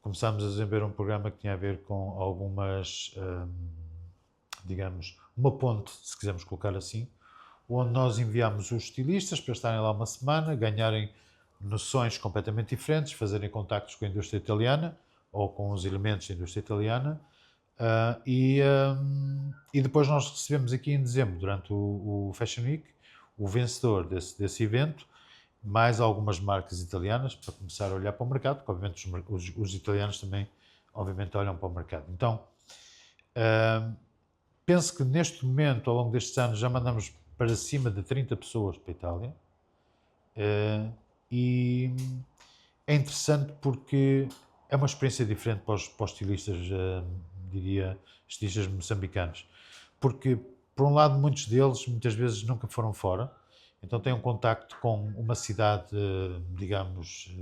começámos a desenvolver um programa que tinha a ver com algumas, digamos, uma ponte, se quisermos colocar assim, onde nós enviámos os estilistas para estarem lá uma semana, ganharem noções completamente diferentes, fazerem contactos com a indústria italiana ou com os elementos da indústria italiana e depois nós recebemos aqui em dezembro, durante o Fashion Week, o vencedor desse evento, mais algumas marcas italianas para começar a olhar para o mercado, porque obviamente os italianos também obviamente olham para o mercado. Então, penso que neste momento, ao longo destes anos, já mandamos para cima de 30 pessoas para a Itália e é interessante porque é uma experiência diferente para os estilistas, diria, estilistas moçambicanos, porque por um lado muitos deles muitas vezes nunca foram fora, então têm um contacto com uma cidade, digamos,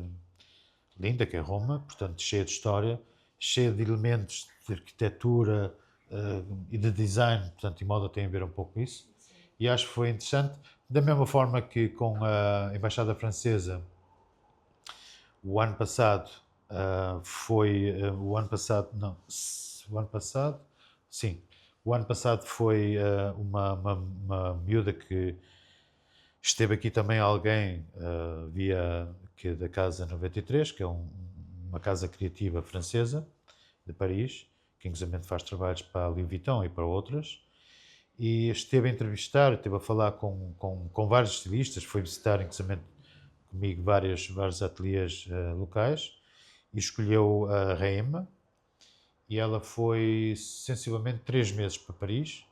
linda, que é Roma, portanto cheia de história, cheia de elementos de arquitetura e de design, portanto, e moda tem a ver um pouco com isso. E acho que foi interessante, da mesma forma que com a Embaixada Francesa, o ano passado foi uma miúda que Esteve aqui também alguém que é da Casa 93, que é uma casa criativa francesa, de Paris, que inclusive faz trabalhos para a Louis Vuitton e para outras. E esteve a entrevistar, esteve a falar com vários estilistas, foi visitar inclusive comigo vários ateliês locais e escolheu a Reima. E ela foi sensivelmente 3 meses para Paris,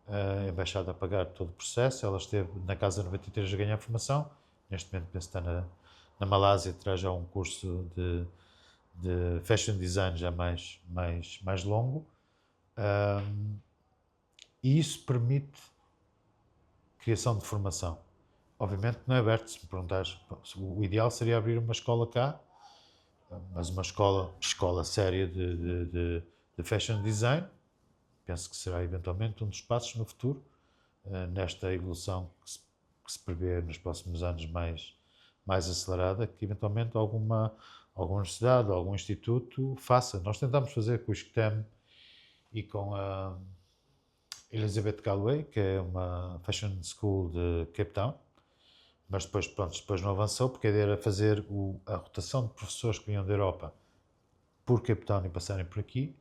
a embaixada a pagar todo o processo. Ela esteve na Casa 93 a ganhar formação. Neste momento penso que está na Malásia, terá já um curso de fashion design já mais longo. E isso permite criação de formação. Obviamente não é aberto, se me perguntares, o ideal seria abrir uma escola cá, mas uma escola séria de fashion design. Penso que será eventualmente um dos passos no futuro, nesta evolução que se prevê nos próximos anos mais acelerada, que eventualmente alguma universidade, algum instituto faça. Nós tentámos fazer com o ISCTEM e com a Elizabeth Galloway, que é uma fashion school de Cape Town, mas depois não avançou, porque a ideia era fazer a rotação de professores que vinham da Europa por Cape Town e passarem por aqui.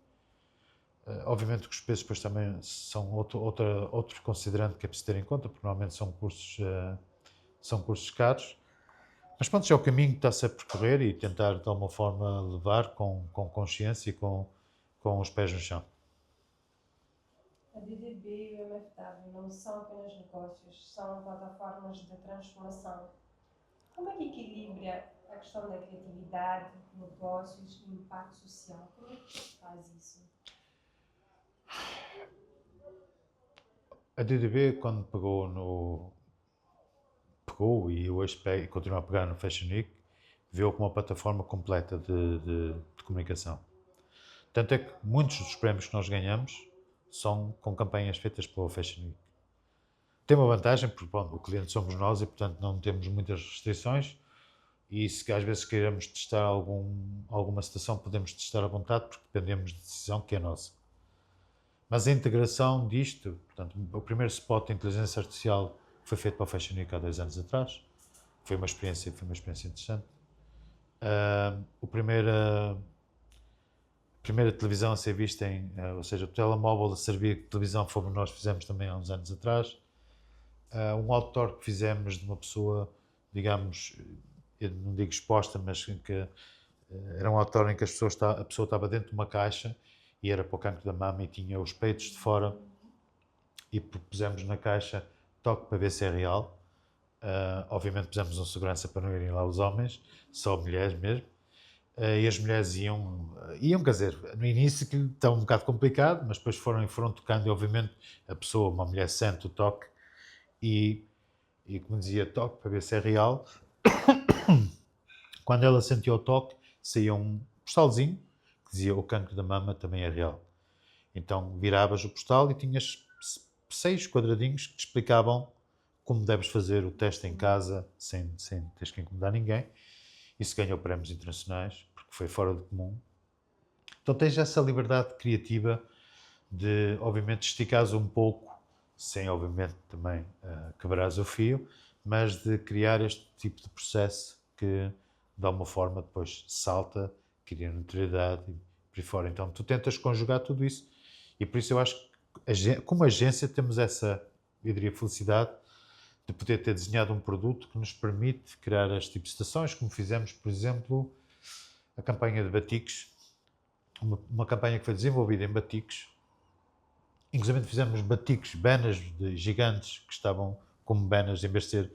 Obviamente que os preços depois também são outro considerante que é preciso ter em conta, porque normalmente são cursos caros. Mas pronto, é o caminho que está-se a percorrer e tentar de alguma forma levar com consciência e com os pés no chão. A DDB e o MFW não são apenas negócios, são plataformas de transformação. Como é que equilibra a questão da criatividade, negócios e impacto social? Como é que faz isso? A DDB, quando pegou e hoje pega e continua a pegar no Fashion Week, viu como uma plataforma completa de comunicação. Tanto é que muitos dos prémios que nós ganhamos são com campanhas feitas pela Fashion Week. Tem uma vantagem, porque o cliente somos nós e, portanto, não temos muitas restrições, e se às vezes queiramos testar alguma situação, podemos testar à vontade, porque dependemos de decisão que é nossa. Mas a integração disto, portanto, o primeiro spot de inteligência artificial foi feito para a Fashion Week há 2 anos atrás, foi uma experiência interessante. A primeira televisão a ser vista ou seja, o telemóvel a servir de televisão, fomos nós, fizemos também há uns anos atrás. Um outdoor que fizemos de uma pessoa, digamos, eu não digo exposta, mas que era um outdoor em que a pessoa estava dentro de uma caixa e era para o cancro da mama e tinha os peitos de fora, e pusemos na caixa toque para ver se é real. Obviamente pusemos um segurança para não irem lá os homens, só mulheres mesmo. E as mulheres iam, quer dizer, no início que estava um bocado complicado, mas depois foram tocando e obviamente a pessoa, uma mulher, sente o toque e como dizia, toque para ver se é real. Quando ela sentiu o toque, saía um postalzinho que dizia o cancro da mama também é real. Então viravas o postal e tinhas 6 quadradinhos que te explicavam como deves fazer o teste em casa sem teres que incomodar ninguém. Isso ganhou prémios internacionais, porque foi fora do comum. Então tens essa liberdade criativa de, obviamente, esticares um pouco, sem, obviamente, também quebrares o fio, mas de criar este tipo de processo que, de alguma forma, depois salta, cria notoriedade e por aí fora. Então tu tentas conjugar tudo isso. E por isso eu acho que, como agência, temos essa, eu diria, felicidade de poder ter desenhado um produto que nos permite criar este tipo de situações, como fizemos, por exemplo, a campanha de batiques, uma campanha que foi desenvolvida em batiques. Inclusive fizemos batiques, benas de gigantes, que estavam como benas, em vez de ser,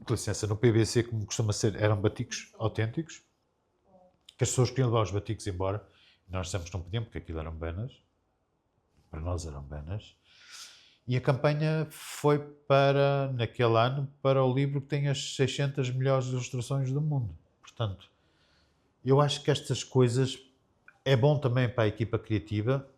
com licença, no PVC, como costuma ser, eram batiques autênticos, que as pessoas queriam levar os batiques embora, e nós dissemos que não podiam, porque aquilo eram benas, para nós eram benas. E a campanha foi naquele ano, para o livro que tem as 600 melhores ilustrações do mundo. Portanto, eu acho que estas coisas é bom também para a equipa criativa,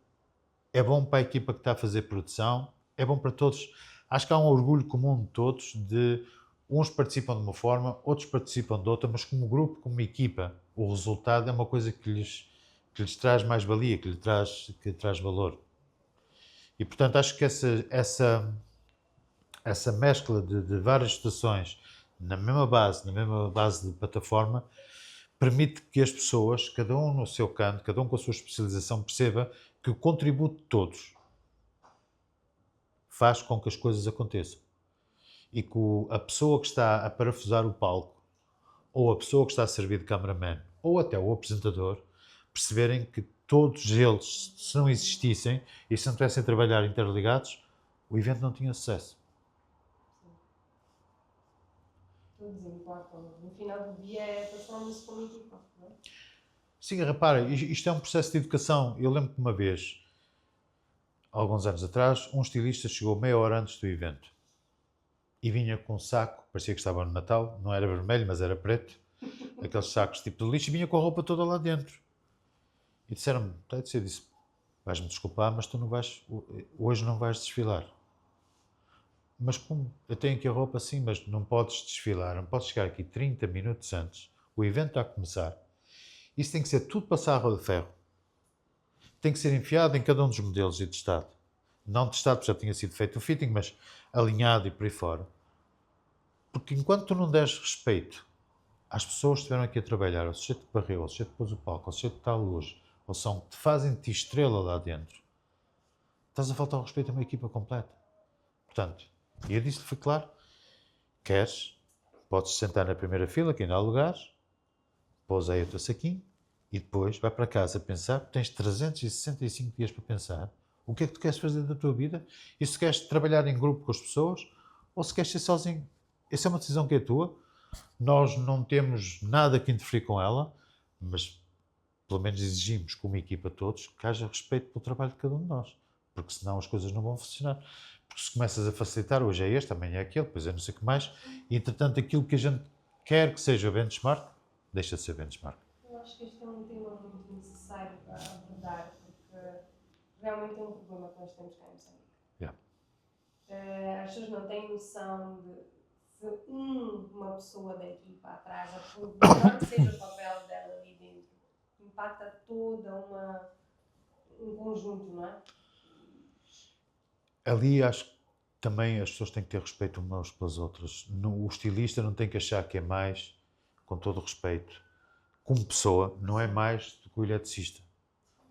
é bom para a equipa que está a fazer produção, é bom para todos. Acho que há um orgulho comum de todos, de uns participam de uma forma, outros participam de outra, mas como grupo, como equipa, o resultado é uma coisa que lhes traz mais valia, que lhe traz valor. E, portanto, acho que essa mescla de várias estações na mesma base de plataforma, permite que as pessoas, cada um no seu canto, cada um com a sua especialização, perceba que o contributo de todos faz com que as coisas aconteçam. E que a pessoa que está a parafusar o palco, ou a pessoa que está a servir de cameraman, ou até o apresentador, perceberem que todos eles, se não existissem e se não tivessem a trabalhar interligados, o evento não tinha sucesso. Todos importam. No final do dia é passando-se como equipa, não é? Sim, repara, isto é um processo de educação. Eu lembro que uma vez, alguns anos atrás, um estilista chegou meia hora antes do evento e vinha com um saco, parecia que estava no Natal, não era vermelho, mas era preto, aqueles sacos tipo de lixo, e vinha com a roupa toda lá dentro. E disseram-me, eu disse, vais-me desculpar, mas tu não vais, hoje não vais desfilar. Mas como? Eu tenho aqui a roupa assim, mas não podes desfilar, não podes chegar aqui 30 minutos antes, o evento está a começar. Isso tem que ser tudo passar a roda de ferro. Tem que ser enfiado em cada um dos modelos e testado. Não testado, porque já tinha sido feito o fitting, mas alinhado e por aí fora. Porque enquanto tu não deres respeito às pessoas que estiveram aqui a trabalhar, ao sujeito que barreu, ao sujeito que pôs o palco, ao sujeito que está à luz, ou são que te fazem de ti estrela lá dentro, estás a faltar ao respeito a uma equipa completa. Portanto, e eu disse-lhe, foi claro, queres, podes sentar na primeira fila, que ainda há lugares, pôs aí o teu saquinho, e depois vai para casa pensar, tens 365 dias para pensar o que é que tu queres fazer da tua vida, e se queres trabalhar em grupo com as pessoas, ou se queres ser sozinho. Essa é uma decisão que é tua, nós não temos nada que interferir com ela, mas pelo menos exigimos como equipa todos que haja respeito pelo trabalho de cada um de nós, porque senão as coisas não vão funcionar. Porque se começas a facilitar, hoje é este, amanhã é aquele, depois é não sei o que mais, e entretanto aquilo que a gente quer que seja benchmark, deixa de ser benchmark. Eu acho que este é um tema muito necessário para abordar, porque realmente é um problema que nós temos cá em Moçambique. Yeah. As pessoas não têm noção de se uma pessoa da equipa atrás, por menor que seja o papel dela ali dentro, impacta toda um conjunto, não é? Ali acho que também as pessoas têm que ter respeito umas pelas outras. O estilista não tem que achar que é mais, com todo o respeito, como pessoa, não é mais do que o eletricista.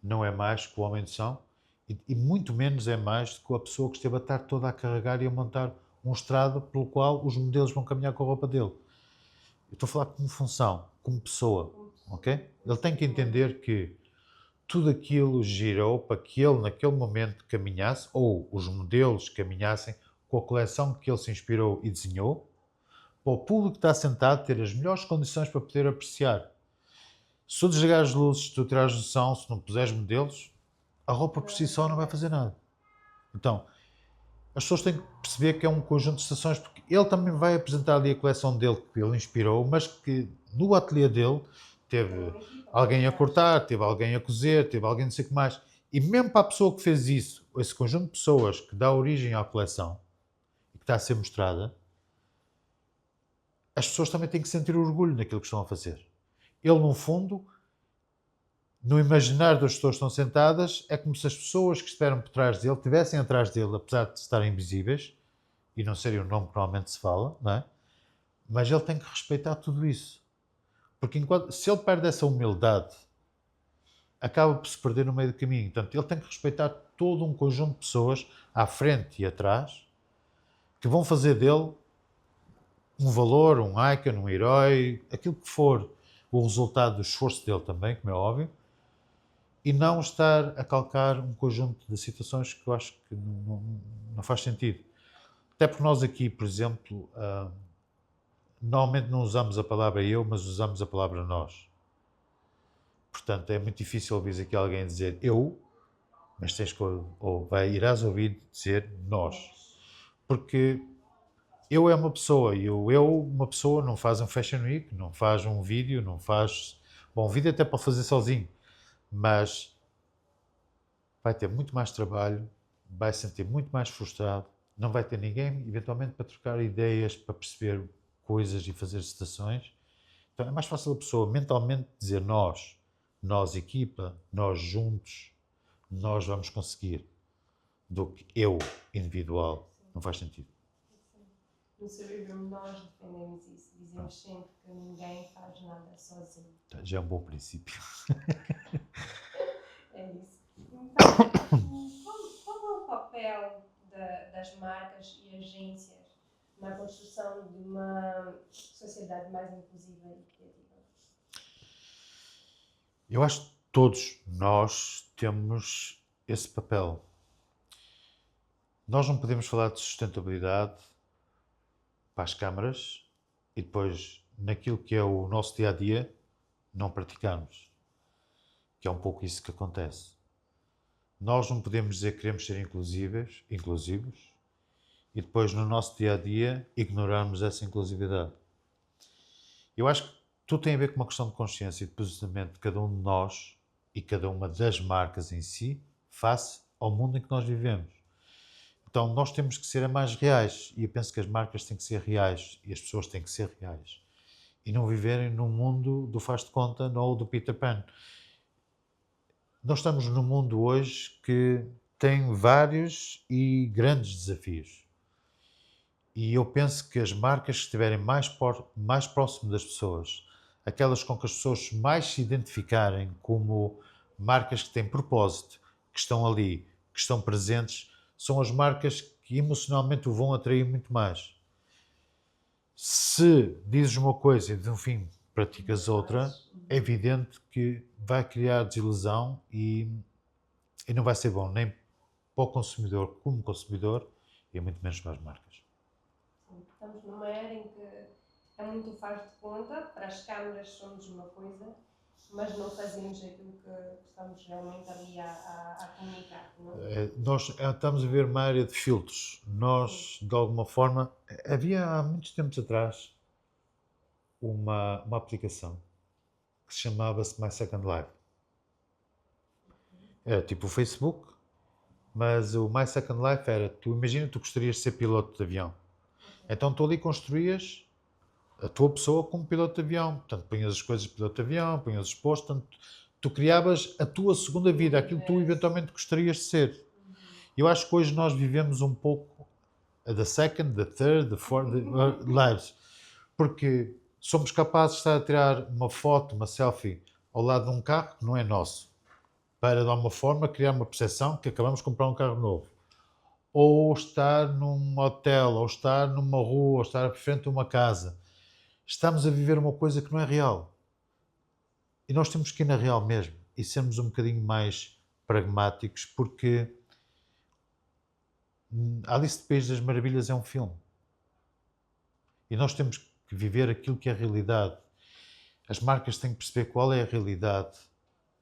Não é mais que o homem de som e muito menos é mais do que a pessoa que esteve a estar toda a carregar e a montar um estrado pelo qual os modelos vão caminhar com a roupa dele. Eu estou a falar como função, como pessoa, ok? Ele tem que entender que tudo aquilo girou para que ele, naquele momento, caminhasse, ou os modelos caminhassem com a coleção que ele se inspirou e desenhou, para o público que está sentado ter as melhores condições para poder apreciar. Se tu desligar as luzes, se tu tirares o som, se não puseres modelos, a roupa por si só não vai fazer nada. Então, as pessoas têm que perceber que é um conjunto de estações, porque ele também vai apresentar ali a coleção dele que ele inspirou, mas que no ateliê dele teve alguém a cortar, teve alguém a cozer, teve alguém não sei o que mais. E mesmo para a pessoa que fez isso, esse conjunto de pessoas que dá origem à coleção e que está a ser mostrada, as pessoas também têm que sentir orgulho naquilo que estão a fazer. Ele, no fundo, no imaginário das pessoas que estão sentadas, é como se as pessoas que estiveram por trás dele, estivessem atrás dele, apesar de estarem invisíveis, e não serem o nome que normalmente se fala, não é? Mas ele tem que respeitar tudo isso. Porque se ele perde essa humildade, acaba por se perder no meio do caminho. Portanto, ele tem que respeitar todo um conjunto de pessoas, à frente e atrás, que vão fazer dele um valor, um icon, um herói, aquilo que for o resultado do esforço dele também, como é óbvio, e não estar a calcar um conjunto de situações que eu acho que não faz sentido. Até porque nós aqui, por exemplo, normalmente não usamos a palavra eu, mas usamos a palavra nós. Portanto, é muito difícil ouvir aqui alguém dizer eu, mas tens que, irás ouvir dizer nós. Porque eu é uma pessoa, e uma pessoa não faz um Fashion Week, não faz um vídeo, não faz... Bom, um vídeo até pode fazer sozinho, mas vai ter muito mais trabalho, vai se sentir muito mais frustrado, não vai ter ninguém, eventualmente, para trocar ideias, para perceber coisas e fazer citações. Então é mais fácil a pessoa mentalmente dizer nós equipa, nós juntos, nós vamos conseguir, do que eu individual. Não faz sentido. No Cerebrum nós defendemos isso, dizemos sempre que ninguém faz nada sozinho. Já é um bom princípio. É isso. Então, qual é o papel das marcas e agências na construção de uma sociedade mais inclusiva e criativa? Eu acho que todos nós temos esse papel. Nós não podemos falar de sustentabilidade para as câmaras e depois, naquilo que é o nosso dia-a-dia, não praticarmos. Que é um pouco isso que acontece. Nós não podemos dizer que queremos ser inclusivos e depois, no nosso dia-a-dia, ignorarmos essa inclusividade. Eu acho que tudo tem a ver com uma questão de consciência e de posicionamento de cada um de nós e cada uma das marcas em si, face ao mundo em que nós vivemos. Então, nós temos que ser mais reais. E eu penso que as marcas têm que ser reais e as pessoas têm que ser reais. E não viverem num mundo do faz de conta ou do Peter Pan. Nós estamos num mundo hoje que tem vários e grandes desafios. E eu penso que as marcas que estiverem mais próximo das pessoas, aquelas com que as pessoas mais se identificarem como marcas que têm propósito, que estão ali, que estão presentes, são as marcas que emocionalmente o vão atrair muito mais. Se dizes uma coisa e no fim praticas outra, é evidente que vai criar desilusão e não vai ser bom nem para o consumidor como consumidor e muito menos para as marcas. Estamos numa era em que é muito faz de conta, para as câmaras somos uma coisa, mas não fazemos aquilo que estamos realmente ali a comunicar. Não? Nós estamos a ver uma área de filtros. Nós, de alguma forma, havia há muitos tempos atrás uma aplicação que se chamava-se My Second Life. Era tipo o Facebook, mas o My Second Life era, imagina, tu gostarias de ser piloto de avião. Então tu ali construías a tua pessoa como piloto de avião. Portanto, punhas as coisas de piloto de avião, punhas os postos, portanto, tu criavas a tua segunda vida, aquilo que tu eventualmente gostarias de ser. Eu acho que hoje nós vivemos um pouco the second, the third, the fourth lives. Porque somos capazes de estar a tirar uma foto, uma selfie, ao lado de um carro que não é nosso, para, de alguma forma, criar uma percepção que acabamos de comprar um carro novo. Ou estar num hotel, ou estar numa rua, ou estar à frente de uma casa. Estamos a viver uma coisa que não é real. E nós temos que ir na real mesmo e sermos um bocadinho mais pragmáticos, porque Alice no País das Maravilhas é um filme. E nós temos que viver aquilo que é a realidade. As marcas têm que perceber qual é a realidade,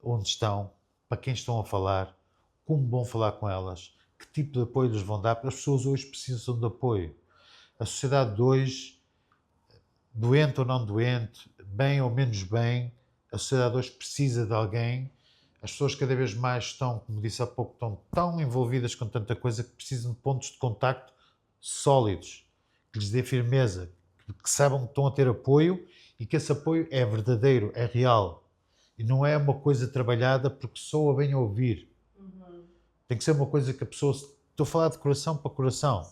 onde estão, para quem estão a falar, como vão falar com elas, que tipo de apoio lhes vão dar, porque as pessoas hoje precisam de apoio. A sociedade de hoje, doente ou não doente, bem ou menos bem, a sociedade hoje precisa de alguém. As pessoas cada vez mais estão, como disse há pouco, estão tão envolvidas com tanta coisa que precisam de pontos de contacto sólidos, que lhes dê firmeza, que saibam que estão a ter apoio e que esse apoio é verdadeiro, é real. E não é uma coisa trabalhada porque soa bem a ouvir. Tem que ser uma coisa que a pessoa... Estou a falar de coração para coração.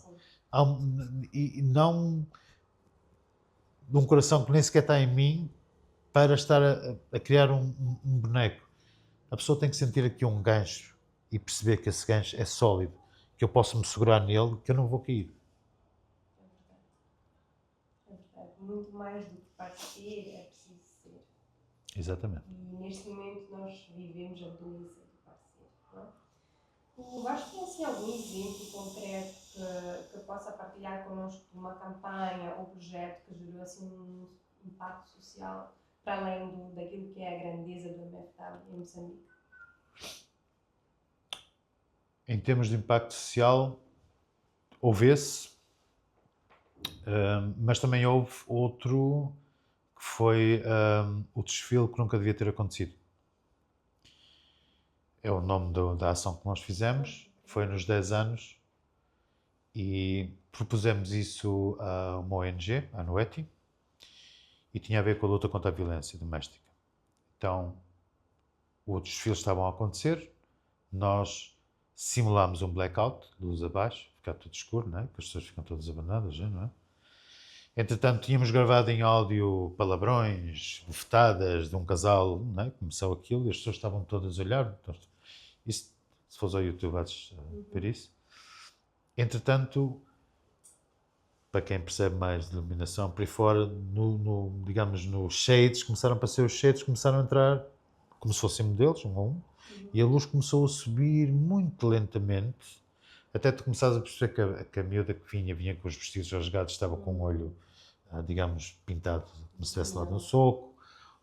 E não de um coração que nem sequer está em mim para estar a criar um boneco. A pessoa tem que sentir aqui um gancho e perceber que esse gancho é sólido, que eu posso me segurar nele, que eu não vou cair. É verdade. Muito mais do que parecer, é preciso ser. Exatamente. E neste momento nós vivemos a doença do parecer. Não é? Tu vais ter assim, algum exemplo concreto que possa partilhar connosco de uma campanha ou projeto que gerou assim, um impacto social para além daquilo que é a grandeza do MFW em Moçambique? Em termos de impacto social, houve esse, mas também houve outro que foi o desfile que nunca devia ter acontecido. É o nome da ação que nós fizemos, foi nos 10 anos e propusemos isso a uma ONG, a Noeti, e tinha a ver com a luta contra a violência doméstica. Então, os desfiles estavam a acontecer, nós simulámos um blackout, luz abaixo, ficar tudo escuro, não é? Porque as pessoas ficam todas abandonadas, não é? Entretanto, tínhamos gravado em áudio palavrões, bufetadas de um casal, não é? Começou aquilo e as pessoas estavam todas a olhar. Então, isso, se fores ao YouTube, vais ver isso. Entretanto, para quem percebe mais de iluminação, por aí fora, digamos, nos shades, começaram a aparecer os shades, começaram a entrar como se fossem modelos, um a um, e a luz começou a subir muito lentamente, até tu começares a perceber que a miúda que vinha com os vestidos rasgados, estava com o olho, digamos, pintado, como se estivesse lá no soco,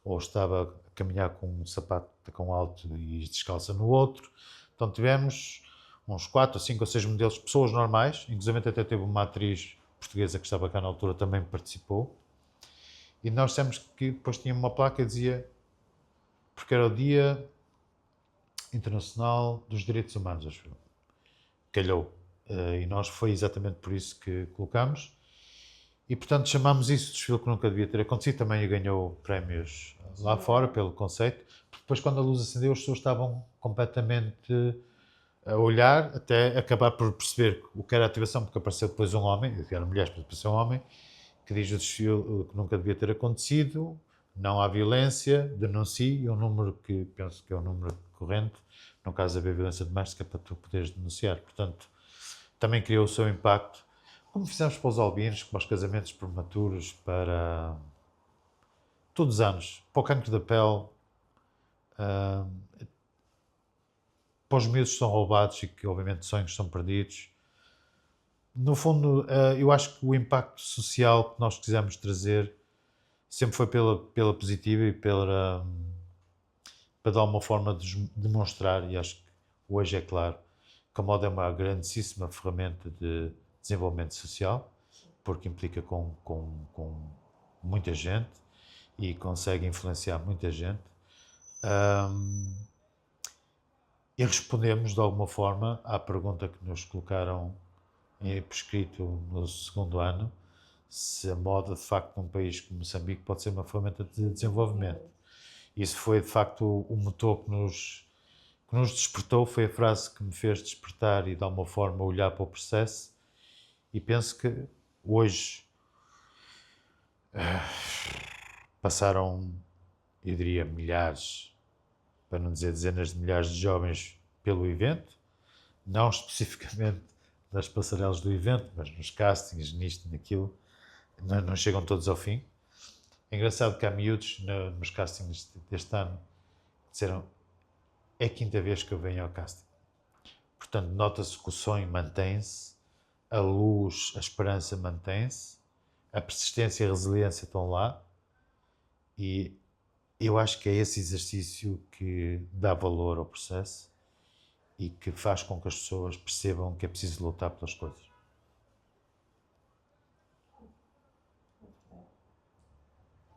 ou estava a caminhar com um sapato de tacão alto e descalça no outro. Então tivemos uns 4, 5 ou 6 modelos, pessoas normais, inclusive até teve uma atriz portuguesa que estava cá na altura, também participou, e nós dissemos que depois tinha uma placa que dizia, porque era o Dia Internacional dos Direitos Humanos, acho que calhou, e nós foi exatamente por isso que colocámos, e portanto chamámos isso de desfile que nunca devia ter acontecido, também ganhou prémios lá fora pelo conceito, porque depois quando a luz acendeu as pessoas estavam completamente a olhar, até acabar por perceber o que era a ativação, porque apareceu depois um homem, eram mulheres, mas apareceu um homem, que diz o desfile que nunca devia ter acontecido, não há violência, denuncie, e um número que penso que é um número corrente, no caso de haver violência doméstica, para tu poderes denunciar. Portanto, também criou o seu impacto, como fizemos para os albinos, para os casamentos prematuros, para todos os anos, para o cancro da pele, para os miúdos que são roubados e que, obviamente, sonhos são perdidos. No fundo, eu acho que o impacto social que nós quisemos trazer sempre foi pela positiva e para dar uma forma de demonstrar, e acho que hoje é claro, que a moda é uma grandíssima ferramenta de desenvolvimento social, porque implica com muita gente e consegue influenciar muita gente. E respondemos de alguma forma à pergunta que nos colocaram por escrito no segundo ano, se a moda de facto num país como Moçambique pode ser uma ferramenta de desenvolvimento. Isso foi de facto o motor que nos despertou, foi a frase que me fez despertar e de alguma forma olhar para o processo, e penso que hoje passaram, eu diria, milhares, para não dizer dezenas de milhares de jovens pelo evento, não especificamente nas passarelas do evento, mas nos castings, nisto, naquilo, não chegam todos ao fim. É engraçado que há miúdos nos castings deste ano que disseram: é a quinta vez que eu venho ao casting. Portanto, nota-se que o sonho mantém-se, a luz, a esperança mantém-se, a persistência e a resiliência estão lá, e eu acho que é esse exercício que dá valor ao processo e que faz com que as pessoas percebam que é preciso lutar pelas coisas.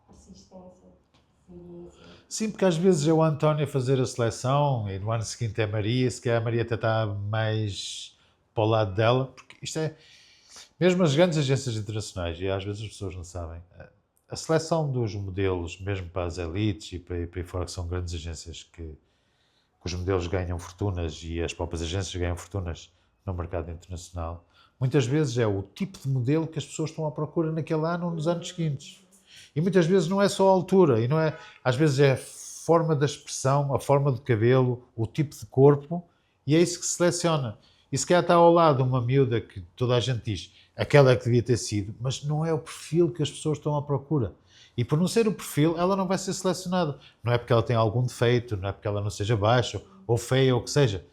Persistência, resiliência. Sim, porque às vezes é o António a fazer a seleção e no ano seguinte é a Maria, se calhar a Maria até está mais para o lado dela, porque isto é, mesmo as grandes agências internacionais, e às vezes as pessoas não sabem, a seleção dos modelos, mesmo para as elites e para aí fora, que são grandes agências que os modelos ganham fortunas e as próprias agências ganham fortunas no mercado internacional, muitas vezes é o tipo de modelo que as pessoas estão à procura naquele ano ou nos anos seguintes. E muitas vezes não é só a altura, e não é, às vezes é a forma da expressão, a forma de cabelo, o tipo de corpo, e é isso que se seleciona. E se calhar está ao lado uma miúda que toda a gente diz, aquela é que devia ter sido, mas não é o perfil que as pessoas estão à procura. E por não ser o perfil, ela não vai ser selecionada. Não é porque ela tem algum defeito, não é porque ela não seja baixa, ou feia, ou o que seja.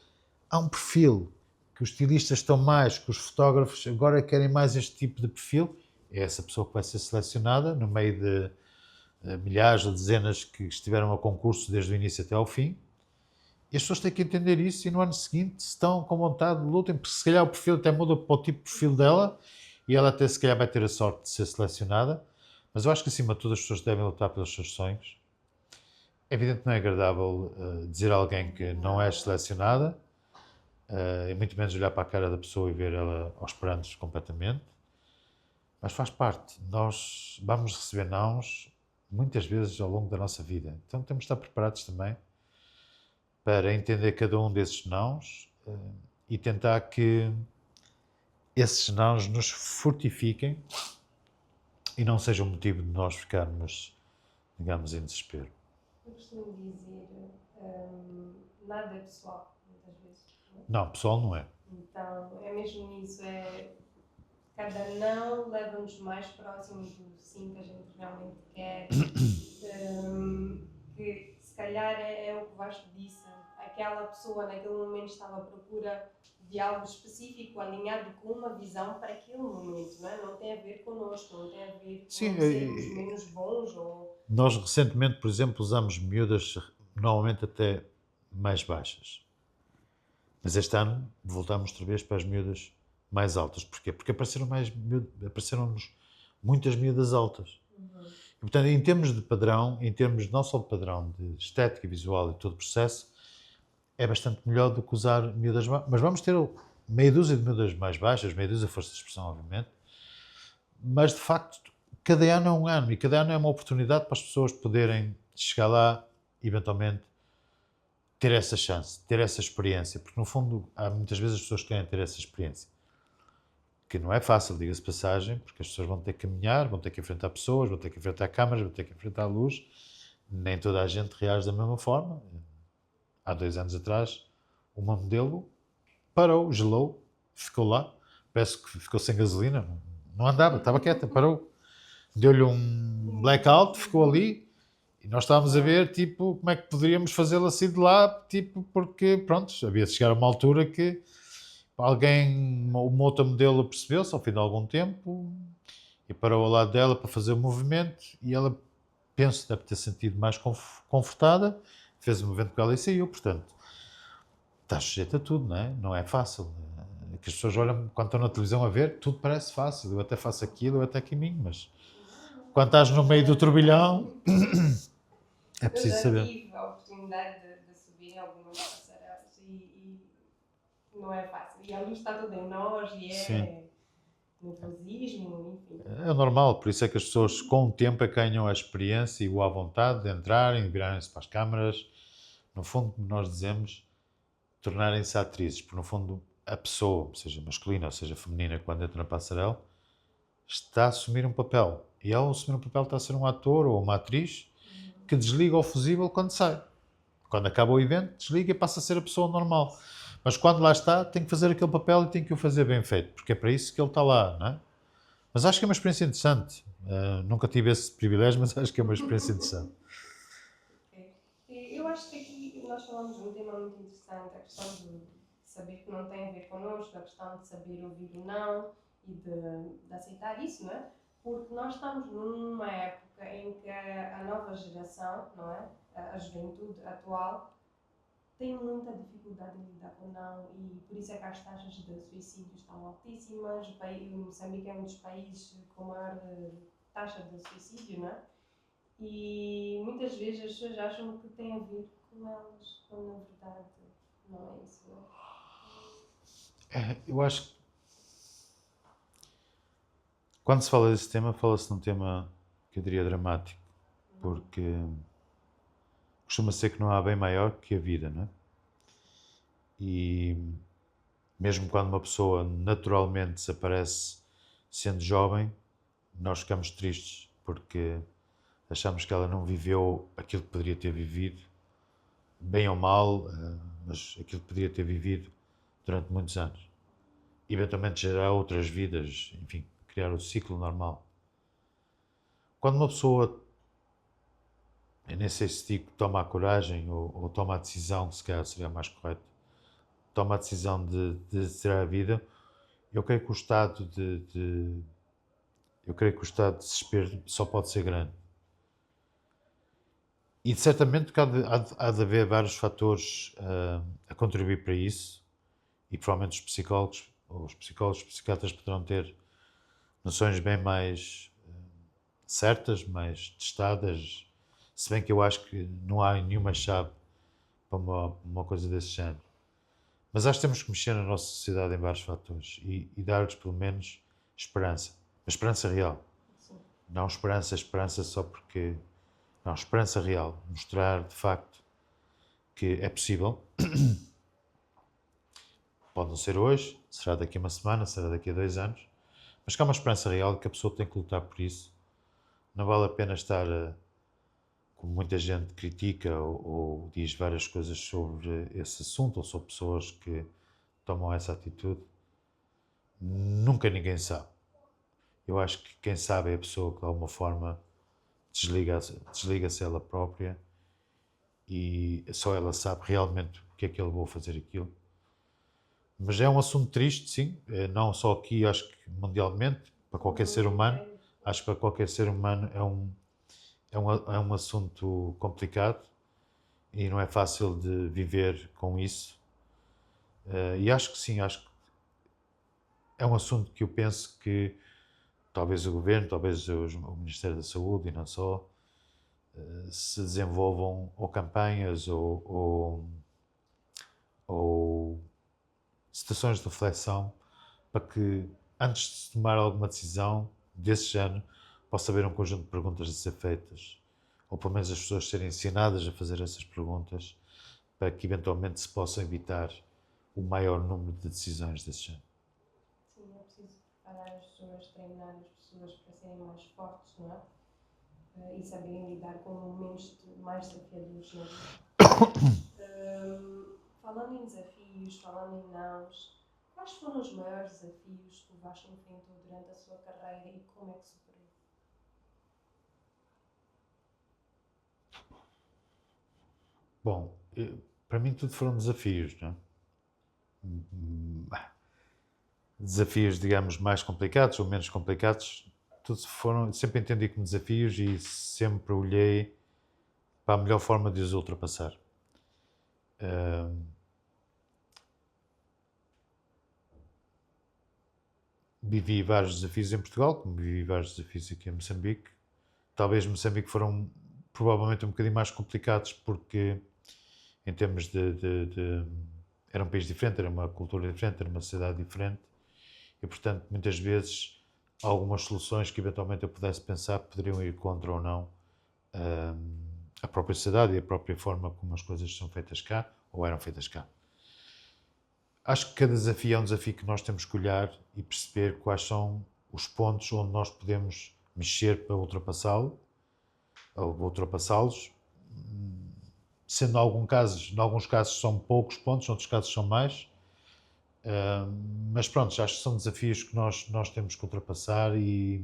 Há um perfil que os estilistas estão mais, que os fotógrafos agora querem mais este tipo de perfil. É essa pessoa que vai ser selecionada no meio de milhares ou dezenas que estiveram a concurso desde o início até ao fim. E as pessoas têm que entender isso, e no ano seguinte, se estão com vontade, lutem, porque se calhar o perfil até muda para o tipo de perfil dela, e ela até se calhar vai ter a sorte de ser selecionada. Mas eu acho que acima de tudo as pessoas devem lutar pelos seus sonhos. É evidente que não é agradável dizer a alguém que não és selecionada, e muito menos olhar para a cara da pessoa e ver ela aos prantos completamente. Mas faz parte. Nós vamos receber nãos muitas vezes ao longo da nossa vida. Então temos de estar preparados também para entender cada um desses nãos e tentar que esses nãos nos fortifiquem e não seja um motivo de nós ficarmos, digamos, em desespero. Eu costumo dizer, nada é pessoal, muitas vezes. Não, pessoal não é. Então, é mesmo isso, cada não leva-nos mais próximos do sim que a gente realmente quer, que se calhar é o que o Vasco disse, aquela pessoa naquele momento estava à procura de algo específico, alinhado com uma visão para aquele momento, não é? Não tem a ver connosco, não tem a ver com sermos menos bons ou... Nós recentemente, por exemplo, usamos miúdas normalmente até mais baixas. Mas este ano voltámos outra vez para as miúdas mais altas. Porquê? Porque apareceram-nos muitas miúdas altas. E, portanto, em termos de padrão, em termos não só de padrão, de estética visual e todo o processo, é bastante melhor do que usar miúdas baixas. Mas vamos ter meia dúzia de miúdas mais baixas, meia dúzia força de expressão, obviamente. Mas, de facto, cada ano é um ano e cada ano é uma oportunidade para as pessoas poderem chegar lá, eventualmente, ter essa chance, ter essa experiência. Porque, no fundo, há muitas vezes as pessoas querem ter essa experiência. Que não é fácil, diga-se de passagem, porque as pessoas vão ter que caminhar, vão ter que enfrentar pessoas, vão ter que enfrentar câmaras, vão ter que enfrentar a luz. Nem toda a gente reage da mesma forma. Há 2 anos atrás, uma modelo parou, gelou, ficou lá, parece que ficou sem gasolina, não andava, estava quieta, parou. Deu-lhe um blackout, ficou ali, e nós estávamos a ver, tipo, como é que poderíamos fazê-la sair de lá, tipo, porque, pronto, havia de chegar a uma altura que uma outra modelo percebeu-se ao fim de algum tempo e parou ao lado dela para fazer o movimento e ela, penso, deve ter sentido mais confortada, fez o movimento com ela e saiu, portanto, está sujeito a tudo, não é? Não é fácil. Que as pessoas olham, quando estão na televisão a ver, tudo parece fácil, eu até faço aquilo, eu até caminho, mas quando estás no meio do turbilhão, é preciso saber. Eu já tive a oportunidade de subir em algumas passarelas e não é fácil. E a luz está toda em nós e nervosismo, enfim. É normal, por isso é que as pessoas com o tempo ganham a experiência e a vontade de entrarem, de virarem-se para as câmaras. No fundo, como nós dizemos, tornarem-se atrizes, porque no fundo a pessoa, seja masculina ou seja feminina, quando entra na passarela, está a assumir um papel. E ao assumir um papel está a ser um ator ou uma atriz que desliga o fusível quando sai. Quando acaba o evento, desliga e passa a ser a pessoa normal. Mas quando lá está, tem que fazer aquele papel e tem que o fazer bem feito, porque é para isso que ele está lá, não é? Mas acho que é uma experiência interessante. Nunca tive esse privilégio, mas acho que é uma experiência interessante. Eu acho que aqui nós falamos de um tema muito interessante, a questão de saber que não tem a ver connosco, a questão de saber ouvir o não e de aceitar isso, não é? Porque nós estamos numa época em que a nova geração, não é? A juventude atual, tem muita dificuldade em lidar com o não e por isso é que as taxas de suicídio estão altíssimas. O Moçambique é um dos países com maior taxa de suicídio, não é? E muitas vezes as pessoas acham que tem a ver com elas, quando na verdade não é isso. Eu acho que quando se fala desse tema, fala-se num tema que eu diria dramático, porque costuma ser que não há bem maior que a vida, não é? E mesmo quando uma pessoa naturalmente desaparece sendo jovem, nós ficamos tristes porque achamos que ela não viveu aquilo que poderia ter vivido, bem ou mal, mas aquilo que poderia ter vivido durante muitos anos. E eventualmente gerar outras vidas, enfim, criar o ciclo normal. Quando uma pessoa, eu nem sei se digo toma a coragem ou toma a decisão, se calhar seria mais correto, toma a decisão de tirar a vida, eu creio que o estado de desespero só pode ser grande. E certamente que há de haver vários fatores a contribuir para isso, e provavelmente os psicólogos, os psiquiatras poderão ter noções bem mais certas, mais testadas, se bem que eu acho que não há nenhuma chave para uma coisa desse género. Mas acho que temos que mexer na nossa sociedade em vários fatores e dar-lhes pelo menos esperança. Uma esperança real. Sim. Não esperança só porque... Não, esperança real. Mostrar de facto que é possível. Pode não ser hoje, será daqui a uma semana, será daqui a 2 anos, mas que há uma esperança real que a pessoa tem que lutar por isso não vale a pena estar, como muita gente critica ou diz várias coisas sobre esse assunto, ou sobre pessoas que tomam essa atitude. Nunca ninguém sabe. Eu acho que quem sabe é a pessoa que de alguma forma desliga-se ela própria e só ela sabe realmente porque é que ele levou a fazer aquilo. Mas é um assunto triste, sim, não só aqui, acho que mundialmente, para qualquer ser humano. Acho que para qualquer ser humano é um assunto complicado e não é fácil de viver com isso. E acho que sim, acho que é um assunto que eu penso que talvez o Governo, talvez o Ministério da Saúde e não só, se desenvolvam ou campanhas ou situações de reflexão para que, antes de se tomar alguma decisão desse género, possa haver um conjunto de perguntas a ser feitas, ou pelo menos as pessoas serem ensinadas a fazer essas perguntas, para que eventualmente se possa evitar o maior número de decisões desse género. Sim, é preciso preparar as pessoas, treinar as pessoas para serem mais fortes, não é? E saberem lidar com momentos mais desafiadores, não é? Falando em desafios, falando em nãos, quais foram os maiores desafios que o Vasco enfrentou durante a sua carreira e como é que superou? Bom, para mim tudo foram desafios, não é? Desafios, digamos, mais complicados ou menos complicados, sempre entendi como desafios e sempre olhei para a melhor forma de os ultrapassar. Vivi vários desafios em Portugal, como vivi vários desafios aqui em Moçambique. Talvez Moçambique foram provavelmente um bocadinho mais complicados porque, em termos era um país diferente, era uma cultura diferente, era uma sociedade diferente e, portanto, muitas vezes algumas soluções que eventualmente eu pudesse pensar poderiam ir contra ou não a própria sociedade e a própria forma como as coisas são feitas cá ou eram feitas cá. Acho que cada desafio é um desafio que nós temos que olhar e perceber quais são os pontos onde nós podemos mexer para ultrapassá-los, sendo em alguns casos são poucos pontos, em outros casos são mais, mas pronto, acho que são desafios que nós temos que ultrapassar e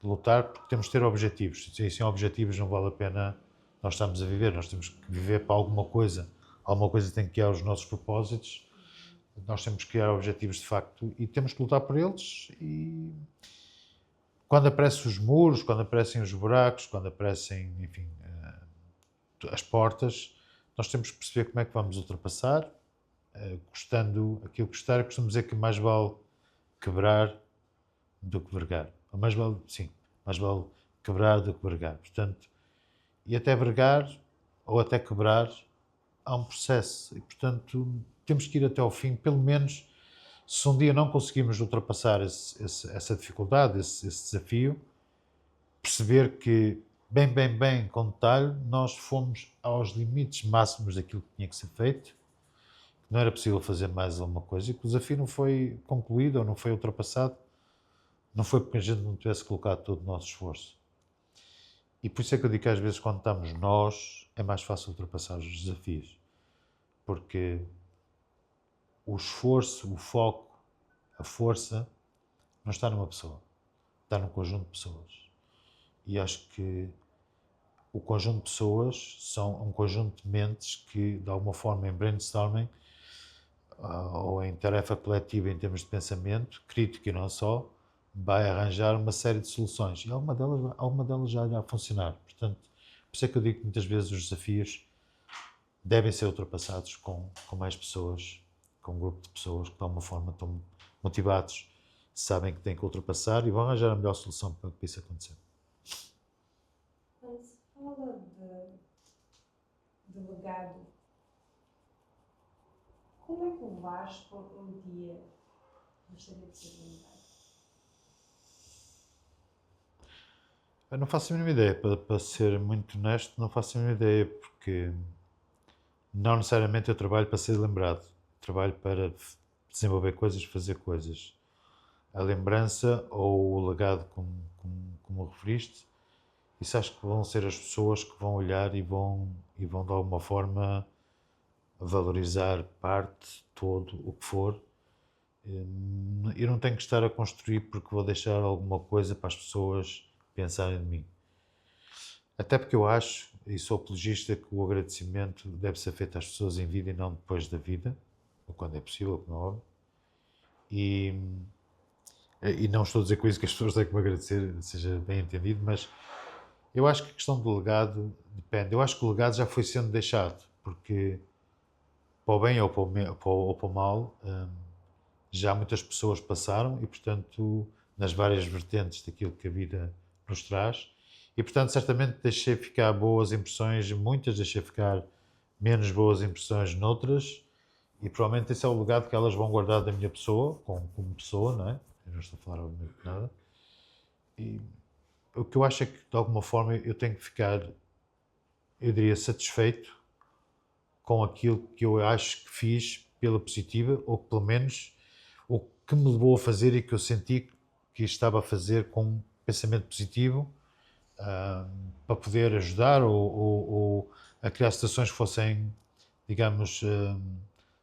lutar, porque temos que ter objetivos. Sem objetivos não vale a pena nós estarmos a viver, nós temos que viver para alguma coisa tem que criar os nossos propósitos. Nós temos que criar objetivos de facto e temos que lutar por eles e quando aparecem os muros, quando aparecem os buracos, quando aparecem, enfim, as portas, nós temos que perceber como é que vamos ultrapassar, custando aquilo que custar. Eu costumo dizer que mais vale quebrar do que vergar. Mais vale quebrar do que vergar. Portanto, e até vergar ou até quebrar há um processo e, portanto, temos que ir até ao fim, pelo menos, se um dia não conseguimos ultrapassar essa dificuldade, esse desafio, perceber que, bem, com detalhe, nós fomos aos limites máximos daquilo que tinha que ser feito, que não era possível fazer mais alguma coisa e que o desafio não foi concluído ou não foi ultrapassado, não foi porque a gente não tivesse colocado todo o nosso esforço. E por isso é que eu digo que às vezes quando estamos nós, é mais fácil ultrapassar os desafios. Porque o esforço, o foco, a força, não está numa pessoa. Está num conjunto de pessoas. E acho que o conjunto de pessoas são um conjunto de mentes que, de alguma forma, em brainstorming ou em tarefa coletiva em termos de pensamento, crítico e não só, vai arranjar uma série de soluções. E alguma delas já irá funcionar. Portanto, por isso é que eu digo que muitas vezes os desafios devem ser ultrapassados com mais pessoas, com um grupo de pessoas que de alguma forma estão motivados, sabem que têm que ultrapassar e vão arranjar a melhor solução para que isso acontecer. Quando se fala de legado, como é que o Vasco um dia gostaria de ser lembrado? Eu não faço a mínima ideia, para ser muito honesto, não faço a mínima ideia, porque não necessariamente eu trabalho para ser lembrado. Trabalho para desenvolver coisas, fazer coisas. A lembrança ou o legado, como referiste, Isso acho que vão ser as pessoas que vão olhar e vão de alguma forma valorizar parte, todo, o que for. Eu não tenho que estar a construir porque vou deixar alguma coisa para as pessoas pensarem de mim. Até porque eu acho, e sou apologista, que o agradecimento deve ser feito às pessoas em vida e não depois da vida, ou quando é possível, como é óbvio. E não estou a dizer com isso que as pessoas têm que me agradecer, seja bem entendido, mas eu acho que a questão do legado depende. Eu acho que o legado já foi sendo deixado, porque para o bem ou para o mal, já muitas pessoas passaram e, portanto, nas várias vertentes daquilo que a vida nos traz. E, portanto, certamente deixei ficar boas impressões, muitas deixei ficar menos boas impressões noutras, e provavelmente esse é o legado que elas vão guardar da minha pessoa, como pessoa, não é? Eu não estou a falar obviamente de nada. E o que eu acho é que, de alguma forma, eu tenho que ficar, eu diria, satisfeito com aquilo que eu acho que fiz pela positiva, ou pelo menos o que me levou a fazer e que eu senti que estava a fazer com um pensamento positivo, para poder ajudar ou a criar situações que fossem, digamos,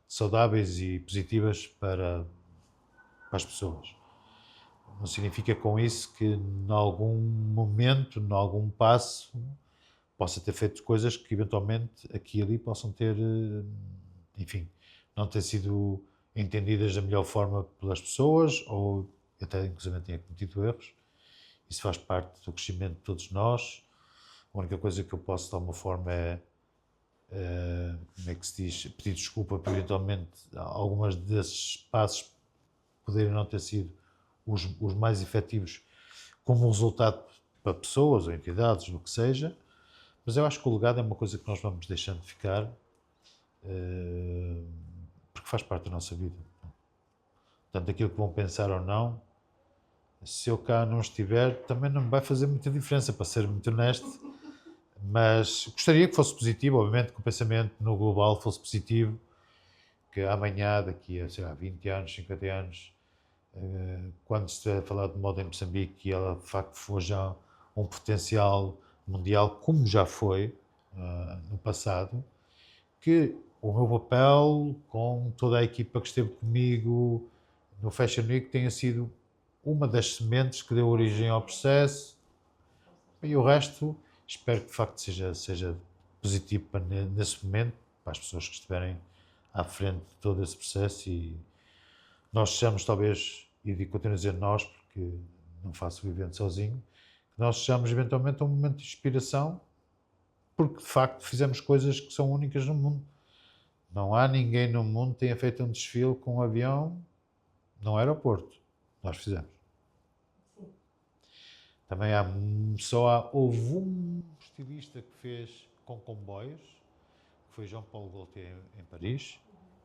saudáveis e positivas para as pessoas. Não significa com isso que, em algum momento, em algum passo, possa ter feito coisas que, eventualmente, aqui e ali possam ter, enfim, não ter sido entendidas da melhor forma pelas pessoas ou até, inclusive, tenha cometido erros. Isso faz parte do crescimento de todos nós. A única coisa que eu posso, de alguma forma, como é que se diz, pedir desculpa por, eventualmente, algumas desses passos poderem não ter sido os mais efetivos como resultado para pessoas ou entidades, o que seja, mas eu acho que o legado é uma coisa que nós vamos deixando de ficar, porque faz parte da nossa vida. Portanto, aquilo que vão pensar ou não, se eu cá não estiver, também não me vai fazer muita diferença, para ser muito honesto, mas gostaria que fosse positivo, obviamente que o pensamento no global fosse positivo, que amanhã, daqui a, sei lá, 20 anos, 50 anos, quando se estiver a falar de moda em Moçambique e ela de facto for já um potencial mundial, como já foi no passado, que o meu papel com toda a equipa que esteve comigo no Fashion Week tenha sido uma das sementes que deu origem ao processo, e o resto espero que de facto seja positivo nesse momento, para as pessoas que estiverem à frente de todo esse processo, e nós sejamos talvez, e continuo a dizer nós, porque não faço o evento sozinho, que nós sejamos eventualmente um momento de inspiração, porque de facto fizemos coisas que são únicas no mundo. Não há ninguém no mundo que tenha feito um desfile com um avião no aeroporto. Nós fizemos. Sim. Também houve um estilista que fez com comboios, que foi João Paulo Gaultier em Paris,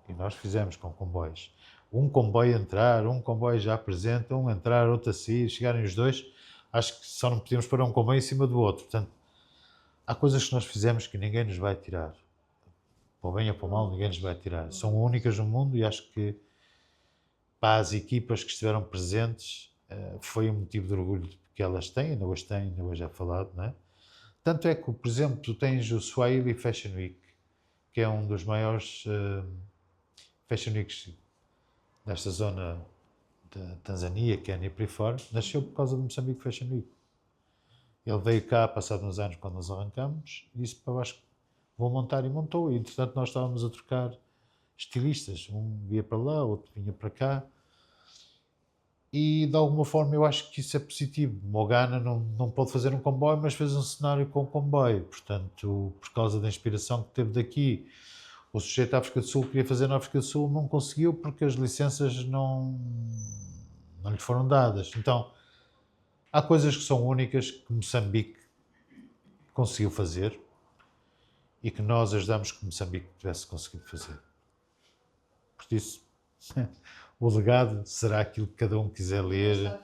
e nós fizemos com comboios. Um comboio entrar, um comboio já presente, um entrar, outro a sair, chegarem os dois. Acho que só não podíamos pôr um comboio em cima do outro. Portanto, há coisas que nós fizemos que ninguém nos vai tirar. Para o bem ou para o mal, ninguém nos vai tirar. São únicas no mundo, e acho que para as equipas que estiveram presentes foi um motivo de orgulho que elas têm, ainda hoje é falado, não é? Tanto é que, por exemplo, tu tens o Swahili Fashion Week, que é um dos maiores Fashion Weeks nesta zona da Tanzânia, Quênia e por aí fora, nasceu por causa do Moçambique Fashion Week. Ele veio cá, passado uns anos, quando nós arrancamos, e disse para baixo, vou montar, e montou. E, entretanto, nós estávamos a trocar estilistas. Um ia para lá, outro vinha para cá. E, de alguma forma, eu acho que isso é positivo. Mogana não pode fazer um comboio, mas fez um cenário com um comboio. Portanto, por causa da inspiração que teve daqui, o sujeito da África do Sul queria fazer na África do Sul, não conseguiu porque as licenças não lhe foram dadas. Então, há coisas que são únicas que Moçambique conseguiu fazer e que nós ajudamos que Moçambique tivesse conseguido fazer. Por isso, o legado será aquilo que cada um quiser ler.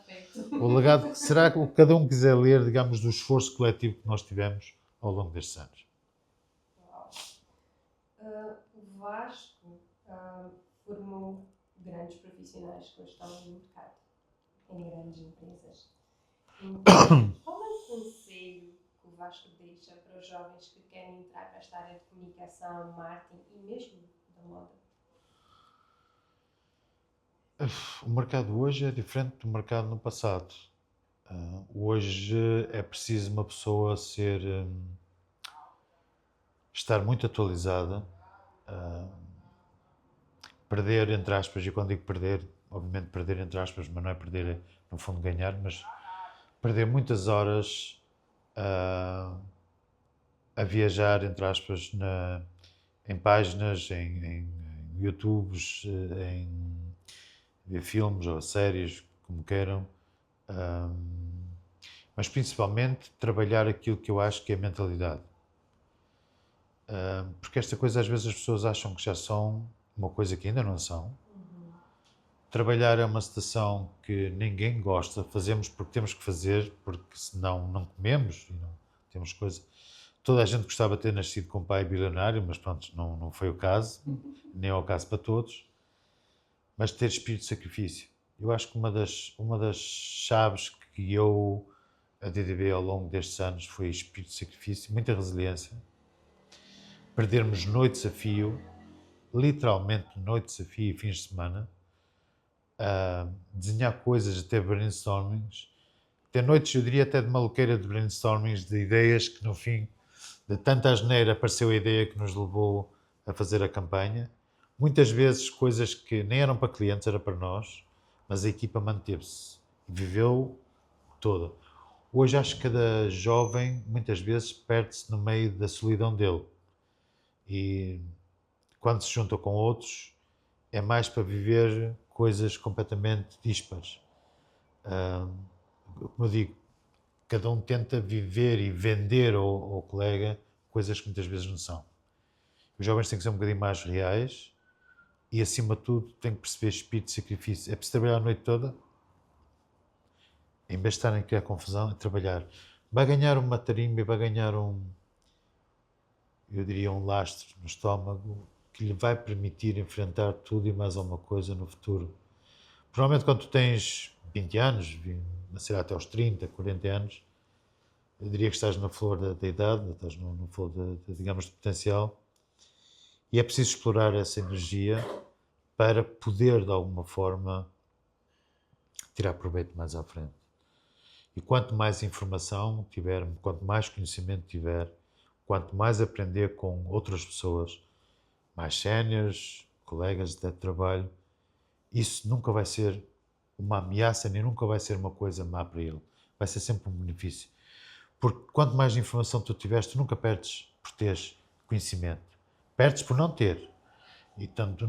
O legado será o que cada um quiser ler, digamos, do esforço coletivo que nós tivemos ao longo destes anos. O Vasco formou grandes profissionais que hoje estão no mercado, em grandes empresas. Então, qual é o conselho que que o Vasco deixa para os jovens que querem entrar para esta área de comunicação, marketing e mesmo da moda? O mercado hoje é diferente do mercado no passado. Hoje é preciso uma pessoa estar muito atualizada, perder, entre aspas, e quando digo perder, obviamente perder entre aspas, mas não é perder, no fundo ganhar, mas perder muitas horas a viajar, entre aspas, em páginas, em YouTubes, em ver filmes ou séries, como queiram, mas principalmente trabalhar aquilo que eu acho que é a mentalidade. Porque esta coisa, às vezes as pessoas acham que já são uma coisa que ainda não são. Trabalhar é uma situação que ninguém gosta, fazemos porque temos que fazer, porque senão não comemos e não temos coisa. Toda a gente gostava de ter nascido com um pai bilionário, mas pronto, não foi o caso, nem é o caso para todos. Mas ter espírito de sacrifício. Eu acho que uma das chaves que eu adquiri ao longo destes anos foi espírito de sacrifício, muita resiliência. Perdermos noites a fio, literalmente noites a fio e fins de semana, desenhar coisas, até brainstormings, ter noites, eu diria até de maluqueira de brainstormings, de ideias que no fim, de tanta asneira, apareceu a ideia que nos levou a fazer a campanha. Muitas vezes coisas que nem eram para clientes, era para nós, mas a equipa manteve-se e viveu toda. Hoje acho que cada jovem, muitas vezes, perde-se no meio da solidão dele. E quando se junta com outros, é mais para viver coisas completamente díspares. Como eu digo, cada um tenta viver e vender ao colega coisas que muitas vezes não são. Os jovens têm que ser um bocadinho mais reais e, acima de tudo, têm que perceber espírito de sacrifício. É preciso trabalhar a noite toda, em vez de estarem a criar confusão, é trabalhar. Vai ganhar uma tarimba, vai ganhar eu diria um lastro no estômago que lhe vai permitir enfrentar tudo e mais alguma coisa no futuro. Provavelmente quando tu tens 20 anos, a ser até aos 30, 40 anos, eu diria que estás na flor da idade, estás no flor, digamos, do potencial, e é preciso explorar essa energia para poder, de alguma forma, tirar proveito mais à frente. E quanto mais informação tiver, quanto mais conhecimento tiver, quanto mais aprender com outras pessoas, mais séniores, colegas de trabalho, isso nunca vai ser uma ameaça, nem nunca vai ser uma coisa má para ele. Vai ser sempre um benefício. Porque quanto mais informação tu tiveres, tu nunca perdes por teres conhecimento. Perdes por não ter. E tanto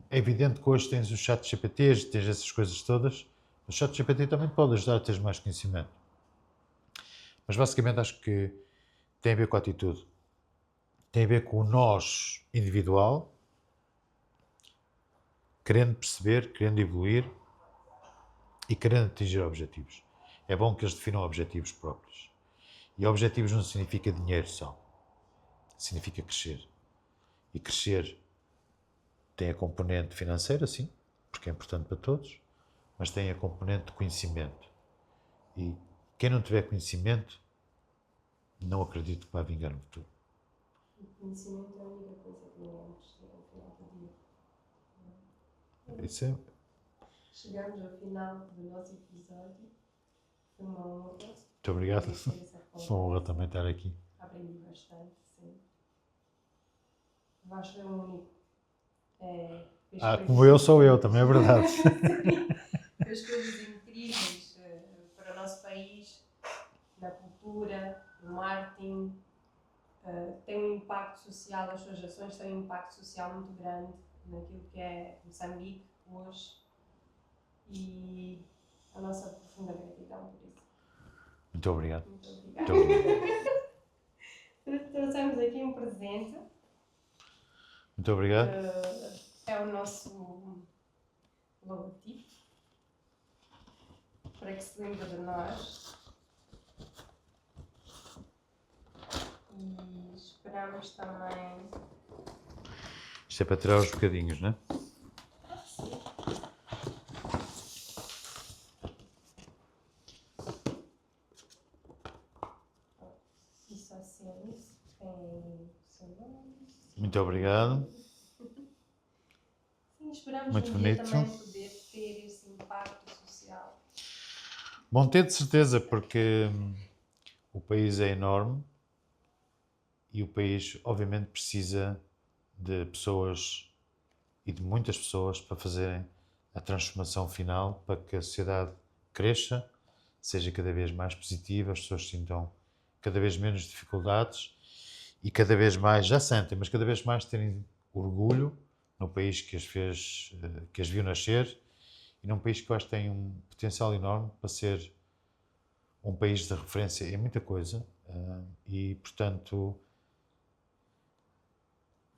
é evidente que hoje tens os chat GPTs, tens essas coisas todas. O chat GPT também te pode ajudar a teres mais conhecimento. Mas basicamente acho que tem a ver com a atitude. Tem a ver com o nós individual, querendo perceber, querendo evoluir e querendo atingir objetivos. É bom que eles definam objetivos próprios. E objetivos não significa dinheiro só. Significa crescer. E crescer tem a componente financeira, sim, porque é importante para todos, mas tem a componente de conhecimento. E quem não tiver conhecimento, não acredito que vai vingar no futuro. O conhecimento é a única coisa que ganhamos no final do dia. Isso é... Chegamos ao final do nosso episódio. Foi uma honra. Muito obrigado. Foi uma honra também estar aqui. Aprendi bastante, sim. Vasco é o único. Como eu sou eu, também é verdade. Fez coisas incríveis para o nosso país, na cultura, no marketing. Tem um impacto social, as suas ações têm um impacto social muito grande naquilo que é Moçambique hoje. E a nossa profunda gratidão por isso. Muito obrigado. Muito obrigada. Muito obrigado. Trouxemos aqui um presente. Muito obrigado. É o nosso logotipo. Para que se lembre de nós. E esperamos também. Isto é para tirar os bocadinhos, não é? Muito obrigado. Sim, esperamos Muito um dia bonito. também poder ter esse impacto social. Bom, ter de certeza, porque o país é enorme e o país, obviamente, precisa de pessoas e de muitas pessoas para fazerem a transformação final, para que a sociedade cresça, seja cada vez mais positiva, as pessoas sintam cada vez menos dificuldades e cada vez mais, já sentem, mas cada vez mais terem orgulho no país que as fez, que as viu nascer, e num país que eu acho que tem um potencial enorme para ser um país de referência em muita coisa, e, portanto,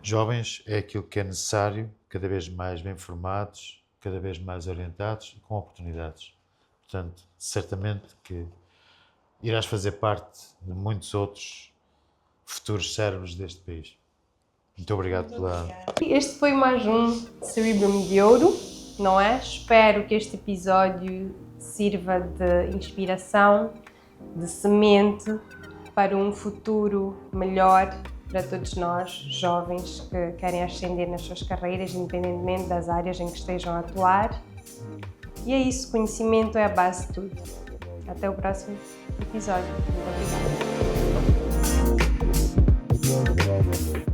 jovens é aquilo que é necessário, cada vez mais bem formados, cada vez mais orientados e com oportunidades. Portanto, certamente que irás fazer parte de muitos outros futuros cérebros deste país. Muito obrigado pela... Este foi mais um Cerebrum de Ouro, não é? Espero que este episódio sirva de inspiração, de semente para um futuro melhor para todos nós, jovens que querem ascender nas suas carreiras, independentemente das áreas em que estejam a atuar. E é isso, conhecimento é a base de tudo. Até o próximo episódio. Muito obrigada.